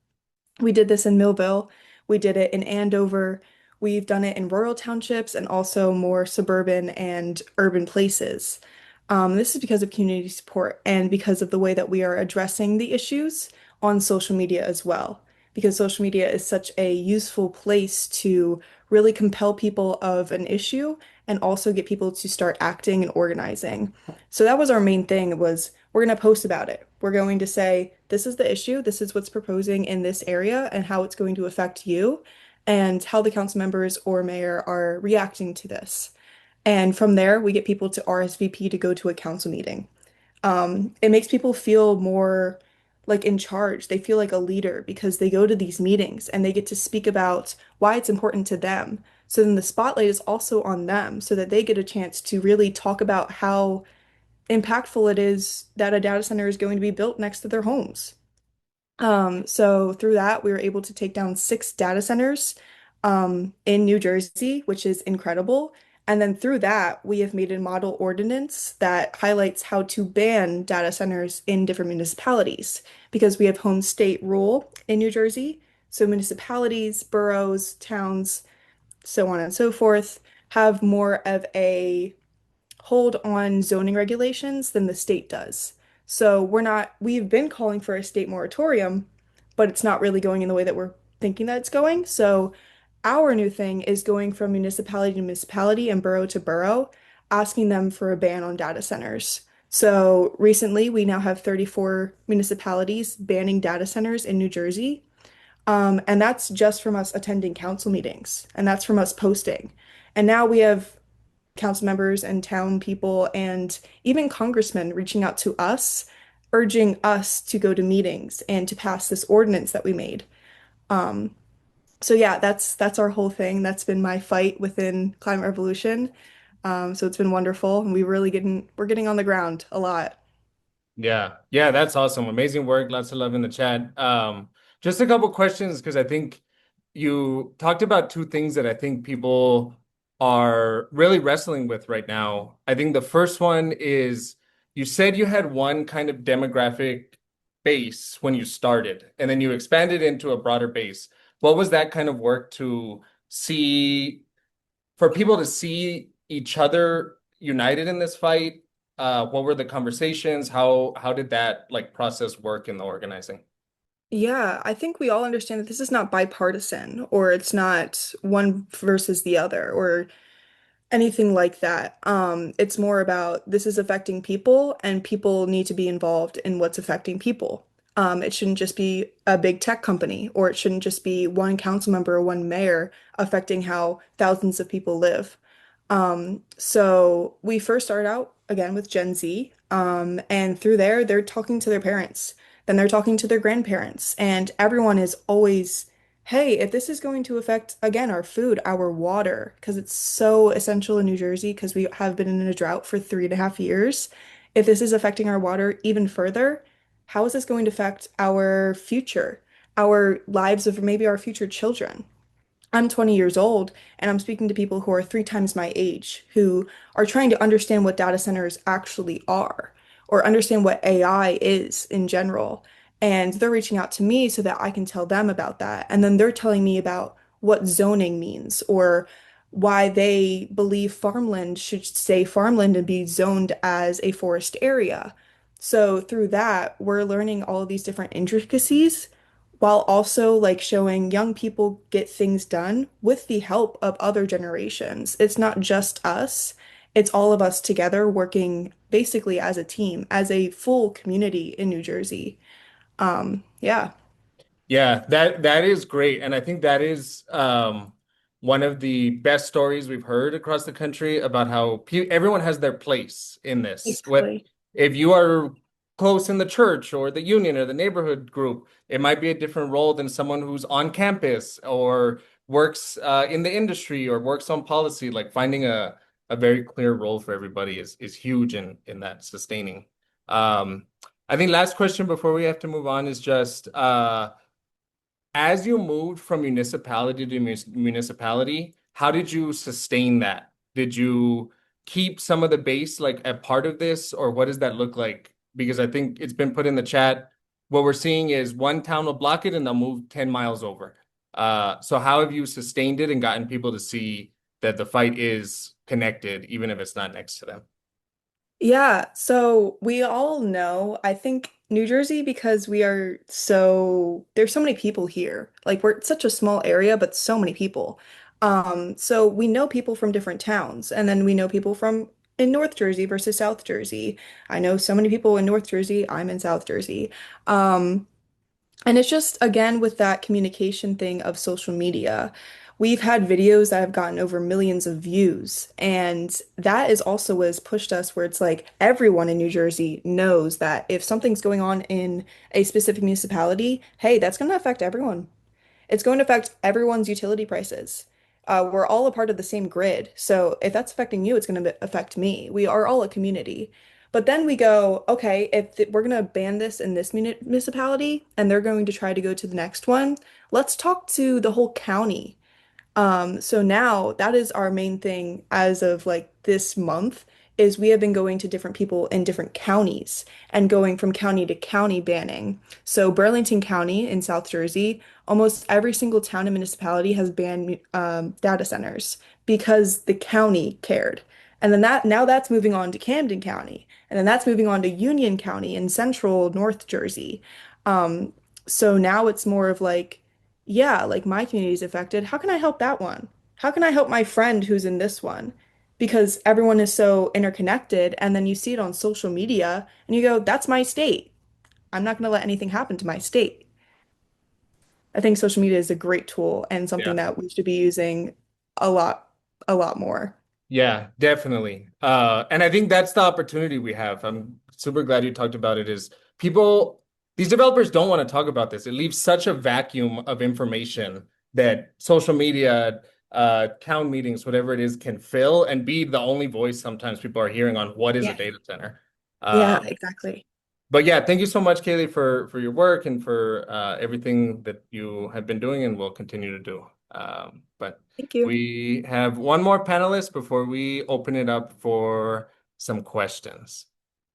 We did this in Millville. We did it in Andover. We've done it in rural townships and also more suburban and urban places. This is because of community support and because of the way that we are addressing the issues on social media as well. Because social media is such a useful place to really compel people of an issue and also get people to start acting and organizing. So that was our main thing was we're going to post about it. We're going to say, this is the issue, this is what's proposing in this area and how it's going to affect you and how the council members or mayor are reacting to this. And from there, we get people to RSVP to go to a council meeting. It makes people feel more like in charge. They feel like a leader because they go to these meetings and they get to speak about why it's important to them. So then the spotlight is also on them so that they get a chance to really talk about how impactful it is that a data center is going to be built next to their homes. So through that, we were able to take down 6 data centers in New Jersey, which is incredible. And then through that, we have made a model ordinance that highlights how to ban data centers in different municipalities because we have home state rule in New Jersey. So municipalities, boroughs, towns, so on and so forth, have more of a hold on zoning regulations than the state does. So we've been calling for a state moratorium, but it's not really going in the way that we're thinking that it's going. So our new thing is going from municipality to municipality and borough to borough, asking them for a ban on data centers. So recently, we now have 34 municipalities banning data centers in New Jersey. And that's just from us attending council meetings, and that's from us posting. And now we have council members and town people and even congressmen reaching out to us, urging us to go to meetings and to pass this ordinance that we made. Um, so yeah, that's our whole thing. That's been my fight within climate revolution. So it's been wonderful, and we're getting on the ground a lot. Yeah, yeah, that's awesome. Amazing work. Lots of love in the chat. Just a couple questions because I think you talked about two things that I think people are really wrestling with right now. I think the first one is you said you had one kind of demographic base when you started, and then you expanded into a broader base. What was that kind of work to see for people to see each other united in this fight? What were the conversations? How did that like process work in the organizing? Yeah, I think we all understand that this is not bipartisan or it's not one versus the other or anything like that. It's more about this is affecting people and people need to be involved in what's affecting people. It shouldn't just be a big tech company or it shouldn't just be one council member or one mayor affecting how thousands of people live. So we first started out again with Gen Z, and through there, they're talking to their parents, then they're talking to their grandparents, and everyone is always, hey, if this is going to affect again our food, our water, because it's so essential in New Jersey, because we have been in a drought for 3.5 years. If this is affecting our water even further, how is this going to affect our future, our lives of maybe our future children? I'm 20 years old and I'm speaking to people who are 3 times my age who are trying to understand what data centers actually are or understand what AI is in general. And they're reaching out to me so that I can tell them about that. And then they're telling me about what zoning means or why they believe farmland should stay farmland and be zoned as a forest area. So through that, we're learning all of these different intricacies while also like showing young people get things done with the help of other generations. It's not just us. it's all of us together working basically as a team, as a full community in New Jersey. Yeah, Yeah, that is great. And I think that is one of the best stories we've heard across the country about how pe everyone has their place in this. What exactly. if you are close in the church or the union or the neighborhood group, it might be a different role than someone who's on campus or works in the industry or works on policy. Like finding a very clear role for everybody is huge in that sustaining. Um, I think last question before we have to move on is just as you moved from municipality to municipality, how did you sustain that? Did you keep some of the base like a part of this, or what does that look like? Because I think it's been put in the chat. What we're seeing is one town will block it and they'll move 10 miles over. So how have you sustained it and gotten people to see that the fight is connected, even if it's not next to them? Yeah, so we all know, I think New Jersey, because there's so many people here. Like we're such a small area, but so many people. So we know people from different towns, and then we know people from in North Jersey versus South Jersey. I know so many people in North Jersey, I'm in South Jersey. Um, and it's just, again, with that communication thing of social media, we've had videos that have gotten over millions of views. And that is also what has pushed us where it's like everyone in New Jersey knows that if something's going on in a specific municipality, hey, that's going to affect everyone. It's going to affect everyone's utility prices. We're all a part of the same grid. So if that's affecting you, it's going to affect me. We are all a community. But then we go, okay, if we're going to ban this in this municipality and they're going to try to go to the next one, let's talk to the whole county. So now that is our main thing as of like this month is we have been going to different people in different counties and going from county to county banning. So Burlington County in South Jersey, almost every single town and municipality has banned data centers because the county cared. And then now that's moving on to Camden County, and then that's moving on to Union County in central North Jersey. Um, so now it's more of like yeah, like my community is affected. How can I help that one? How can I help my friend who's in this one? Because everyone is so interconnected, and then you see it on social media and you go, that's my state. I'm not going to let anything happen to my state. I think social media is a great tool and something Yeah. that we should be using a lot, a lot more. Yeah, definitely. And I think that's the opportunity we have. I'm super glad you talked about it is people, these developers don't want to talk about this. It leaves such a vacuum of information that social media, town meetings, whatever it is, can fill and be the only voice sometimes people are hearing on what is a Yeah. data center. Yeah, Um, exactly. but yeah, thank you so much, Kaylee, for your work and for everything that you have been doing and will continue to do. But Thank you. we have one more panelist before we open it up for some questions.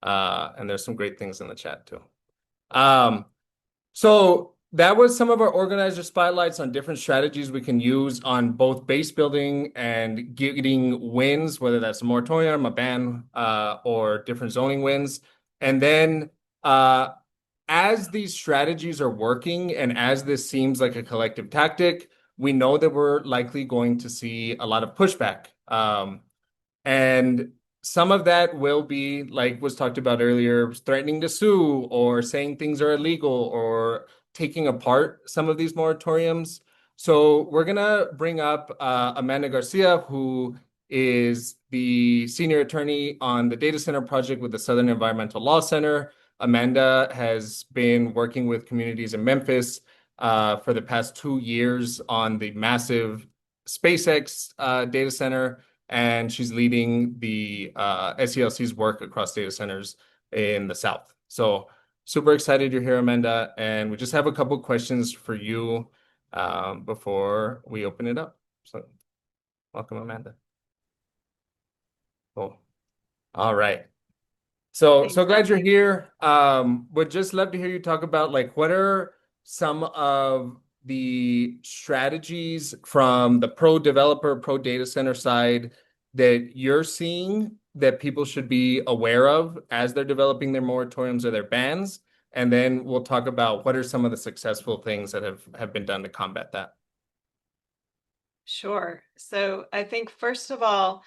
And there's some great things in the chat too. Um, so that was some of our organizer spotlights on different strategies we can use on both base building and getting wins, whether that's a moratorium, a ban, or different zoning wins. And then uh, as these strategies are working and as this seems like a collective tactic, we know that we're likely going to see a lot of pushback. And some of that will be, like was talked about earlier, threatening to sue or saying things are illegal or taking apart some of these moratoriums. So we're gonna bring up Amanda Garcia, who is the senior attorney on the data center project with the Southern Environmental Law Center. Amanda has been working with communities in Memphis for the past 2 years on the massive SpaceX data center, and she's leading the SELC's work across data centers in the South. So super excited you're here, Amanda, and we just have a couple questions for you before we open it up. So welcome, Amanda. Cool. All right. So Thanks. glad you're here. Would just love to hear you talk about like what are some of the strategies from the pro developer, pro data center side that you're seeing that people should be aware of as they're developing their moratoriums or their bans. And then we'll talk about what are some of the successful things that have been done to combat that. Sure. So I think first of all,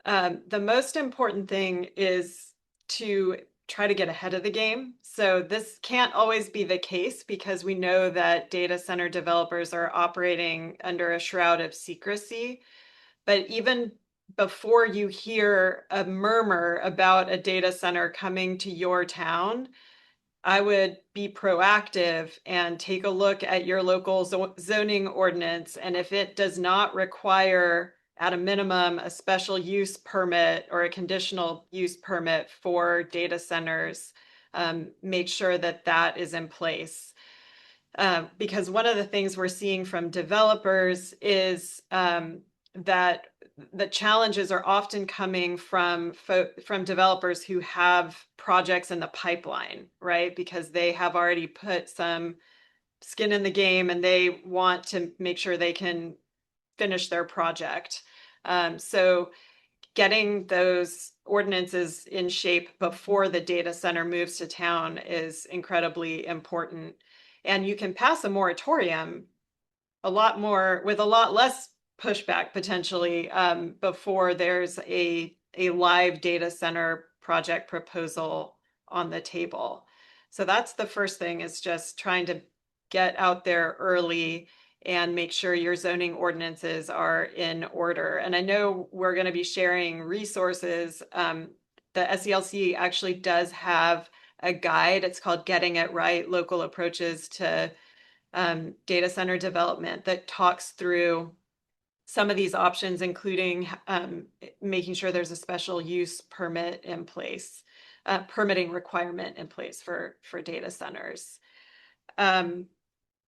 The most important thing is to try to get ahead of the game. So this can't always be the case because we know that data center developers are operating under a shroud of secrecy. But even before you hear a murmur about a data center coming to your town, I would be proactive and take a look at your local zoning ordinance. And if it does not require, at a minimum, a special use permit or a conditional use permit for data centers, make sure that that is in place. Because one of the things we're seeing from developers is that the challenges are often coming from developers who have projects in the pipeline, right? Because they have already put some skin in the game and they want to make sure they can finish their project. So getting those ordinances in shape before the data center moves to town is incredibly important. And you can pass a moratorium a lot more with a lot less pushback potentially before there's a live data center project proposal on the table. So that's the first thing, is just trying to get out there early and make sure your zoning ordinances are in order. And I know we're going to be sharing resources. The SELC actually does have a guide. It's called Getting It Right, Local Approaches to Data Center Development, that talks through some of these options, including making sure there's a special use permit in place, permitting requirement in place for data centers.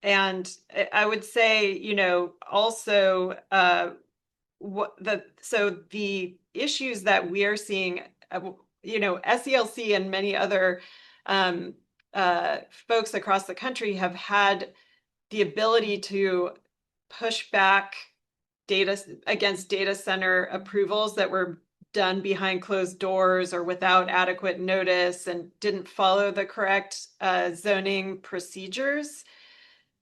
And I would say, also so the issues that we are seeing, SELC and many other folks across the country have had the ability to push back against data center approvals that were done behind closed doors or without adequate notice and didn't follow the correct zoning procedures.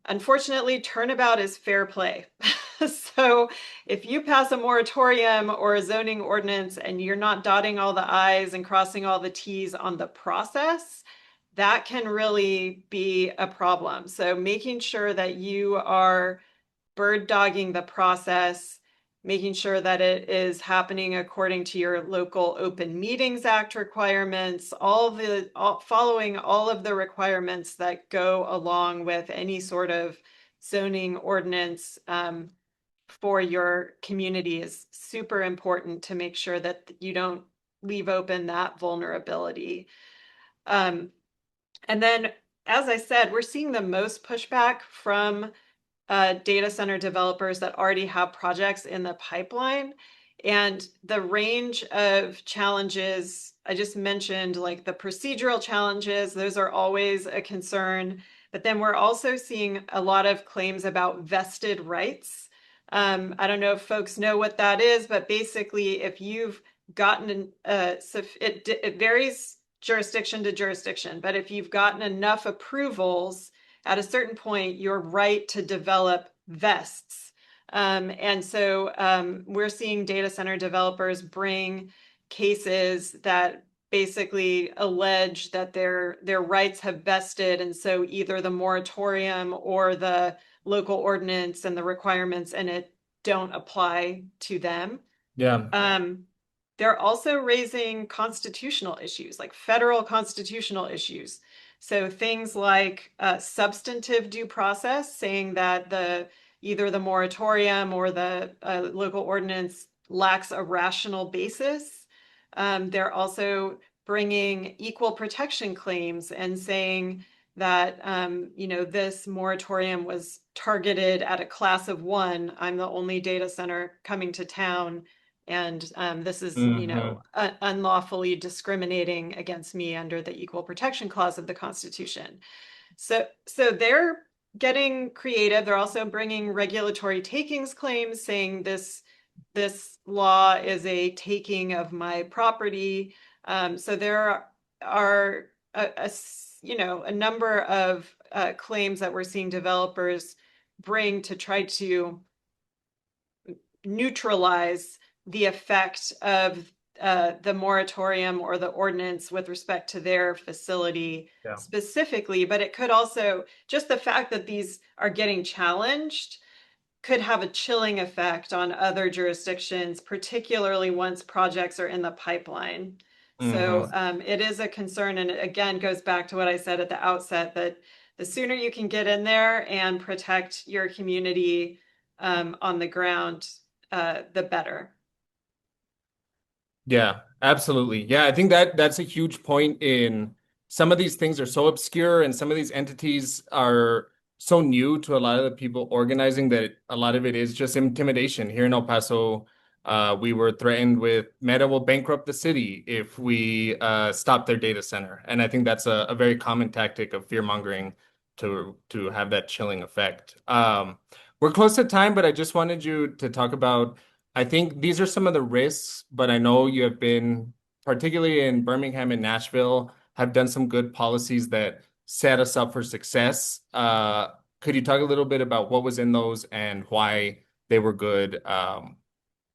Unfortunately, turnabout is fair play. So if you pass a moratorium or a zoning ordinance and you're not dotting all the I's and crossing all the T's on the process, that can really be a problem. So making sure that you are bird dogging the process, making sure that it is happening according to your local Open Meetings Act requirements, following all of the requirements that go along with any sort of zoning ordinance for your community is super important to make sure that you don't leave open that vulnerability. And then, as I said, we're seeing the most pushback from data center developers that already have projects in the pipeline. And the range of challenges I just mentioned, like the procedural challenges, those are always a concern. But then we're also seeing a lot of claims about vested rights. I don't know if folks know what that is, but basically, if you've gotten, it varies jurisdiction to jurisdiction, but if you've gotten enough approvals, at a certain point, your right to develop vests. And so we're seeing data center developers bring cases that basically allege that their rights have vested. And so either the moratorium or the local ordinance and the requirements in it don't apply to them. Yeah. They're also raising constitutional issues, like federal constitutional issues. So things like substantive due process, saying that either the moratorium or the local ordinance lacks a rational basis. They're also bringing equal protection claims and saying that this moratorium was targeted at a class of one. I'm the only data center coming to town, and this is unlawfully discriminating against me under the Equal Protection Clause of the Constitution. So they're getting creative. They're also bringing regulatory takings claims, saying this law is a taking of my property. So there are a number of claims that we're seeing developers bring to try to neutralize the effect of the moratorium or the ordinance with respect to their facility specifically, but it could also, just the fact that these are getting challenged could have a chilling effect on other jurisdictions, particularly once projects are in the pipeline. So it is a concern, and it again goes back to what I said at the outset, that the sooner you can get in there and protect your community on the ground, the better. Yeah, absolutely. Yeah, I think that that's a huge point in some of these things are so obscure and some of these entities are so new to a lot of the people organizing that a lot of it is just intimidation. Here in El Paso, we were threatened with Meta will bankrupt the city if we stop their data center. And I think that's a very common tactic of fear mongering to have that chilling effect. We're close to time, but I just wanted you to talk about I think these are some of the risks, but I know you have been, particularly in Birmingham and Nashville, have done some good policies that set us up for success. Could you talk a little bit about what was in those and why they were good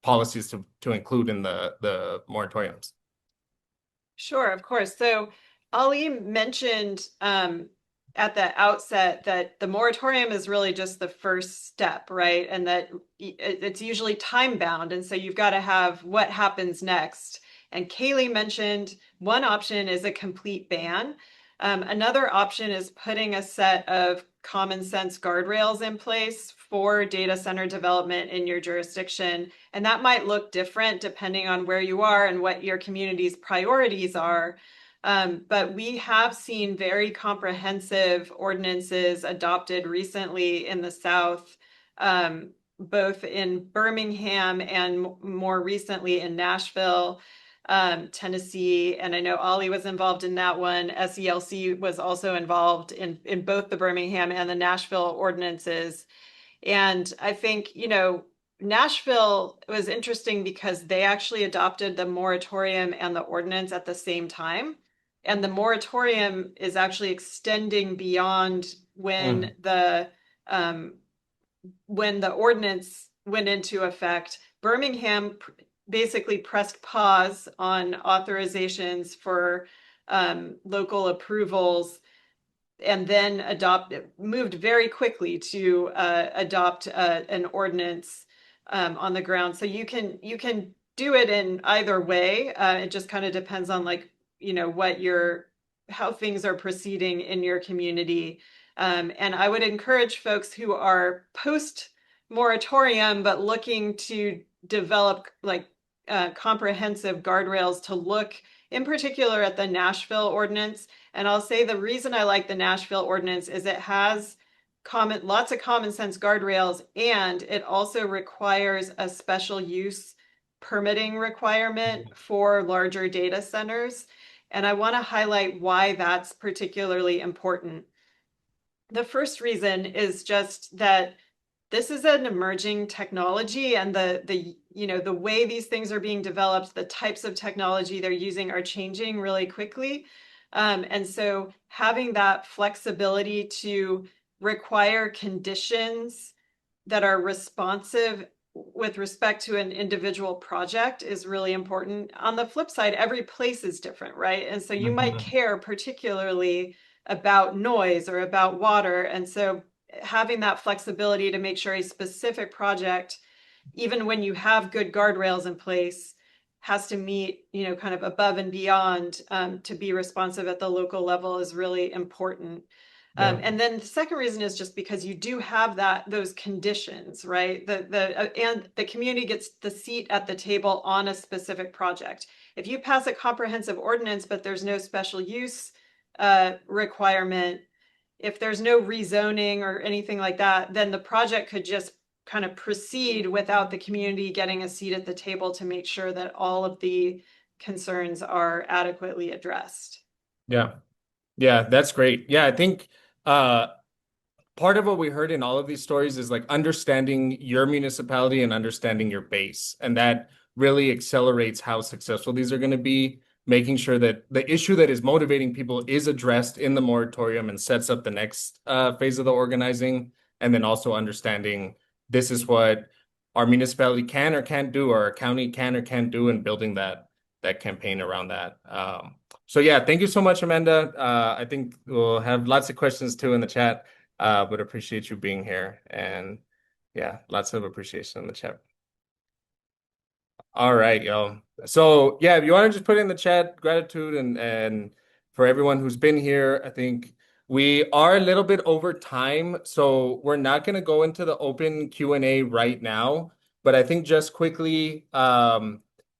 policies to include in the moratoriums? Sure, of course. So Ali mentioned at the outset that the moratorium is really just the first step, right? And that it's usually time bound. And so you've got to have what happens next. And Kaylee mentioned one option is a complete ban. Another option is putting a set of common sense guardrails in place for data center development in your jurisdiction. And that might look different depending on where you are and what your community's priorities are. But we have seen very comprehensive ordinances adopted recently in the South, both in Birmingham and more recently in Nashville, Tennessee. And I know Ollie was involved in that one. SELC was also involved in both the Birmingham and the Nashville ordinances. And I think, Nashville was interesting because they actually adopted the moratorium and the ordinance at the same time. And the moratorium is actually extending beyond when the ordinance went into effect. Birmingham basically pressed pause on authorizations for local approvals and then moved very quickly to adopt an ordinance on the ground. So you can do it in either way. It just kind of depends on how things are proceeding in your community. And I would encourage folks who are post moratorium but looking to develop comprehensive guardrails to look in particular at the Nashville ordinance. And I'll say the reason I like the Nashville ordinance is it has lots of common sense guardrails, and it also requires a special use permitting requirement for larger data centers. And I want to highlight why that's particularly important. The first reason is just that this is an emerging technology, and the way these things are being developed, the types of technology they're using are changing really quickly. And so having that flexibility to require conditions that are responsive with respect to an individual project is really important. On the flip side, every place is different, right? And so you might care particularly about noise or about water. And so having that flexibility to make sure a specific project, even when you have good guardrails in place, has to meet, kind of above and beyond to be responsive at the local level is really important. And then the second reason is just because you do have those conditions, right? And the community gets the seat at the table on a specific project. If you pass a comprehensive ordinance, but there's no special use requirement, if there's no rezoning or anything like that, then the project could just kind of proceed without the community getting a seat at the table to make sure that all of the concerns are adequately addressed. Yeah. Yeah, that's great. Yeah, I think part of what we heard in all of these stories is like understanding your municipality and understanding your base. And that really accelerates how successful these are going to be, making sure that the issue that is motivating people is addressed in the moratorium and sets up the next phase of the organizing. And then also understanding this is what our municipality can or can't do, or our county can or can't do in building that campaign around that. So yeah, thank you so much, Amanda. I think we'll have lots of questions too in the chat, but appreciate you being here. And yeah, lots of appreciation in the chat. All right, yo. So yeah, if you want to just put in the chat gratitude and for everyone who's been here, I think we are a little bit over time, so we're not going to go into the open Q&A right now. But I think just quickly,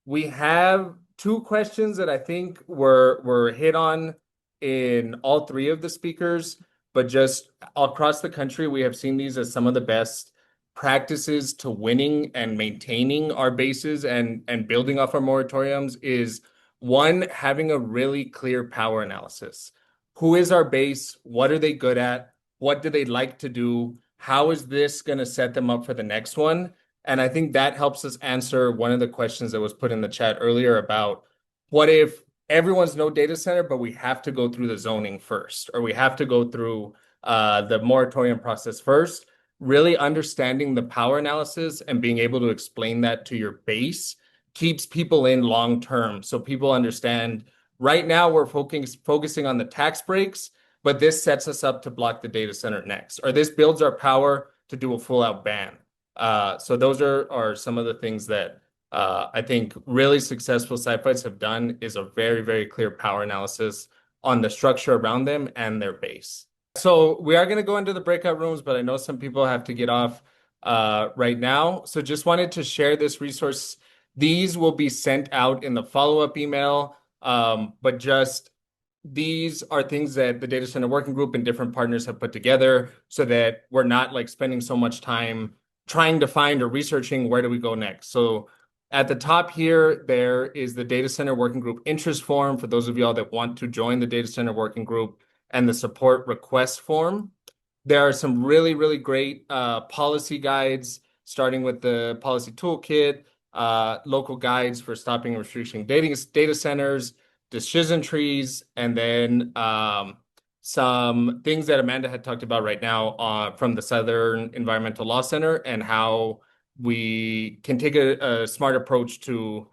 we have two questions that I think were hit on in all three of the speakers, but just across the country, we have seen these as some of the best practices to winning and maintaining our bases and building off our moratoriums is one, having a really clear power analysis. Who is our base? What are they good at? What do they like to do? How is this going to set them up for the next one? And I think that helps us answer one of the questions that was put in the chat earlier about what if everyone's no data center, but we have to go through the zoning first, or we have to go through the moratorium process first. Really understanding the power analysis and being able to explain that to your base keeps people in long term. So people understand right now we're focusing on the tax breaks, but this sets us up to block the data center next, or this builds our power to do a full out ban. So those are some of the things that I think really successful site fights have done is a very, very clear power analysis on the structure around them and their base. So we are going to go into the breakout rooms, but I know some people have to get off right now. So just wanted to share this resource. These will be sent out in the follow-up email, but just these are things that the Data Center Working Group and different partners have put together so that we're not like spending so much time trying to find or researching where do we go next. So at the top here, there is the Data Center Working Group interest form for those of y'all that want to join the Data Center Working Group, and the support request form. There are some really, really great policy guides, starting with the policy toolkit, local guides for stopping and restricting data centers, decision trees, and then some things that Amanda had talked about right now from the Southern Environmental Law Center and how we can take a smart approach to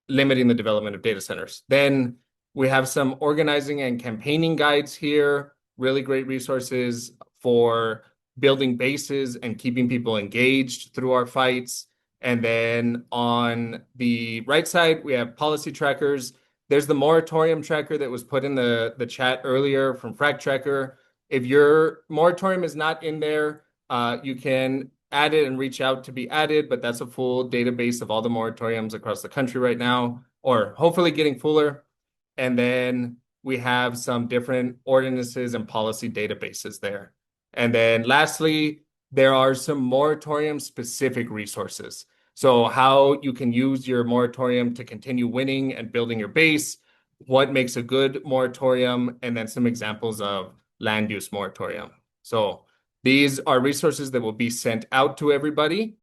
limiting the development of data centers. Then we have some organizing and campaigning guides here, really great resources for building bases and keeping people engaged through our fights. And then on the right side, we have policy trackers. There's the moratorium tracker that was put in the chat earlier from Frac Tracker. If your moratorium is not in there, you can add it and reach out to be added, but that's a full database of all the moratoriums across the country right now, or hopefully getting fuller. And then we have some different ordinances and policy databases there. And then lastly, there are some moratorium specific resources. So how you can use your moratorium to continue winning and building your base, what makes a good moratorium, and then some examples of land use moratorium. So these are resources that will be sent out to everybody.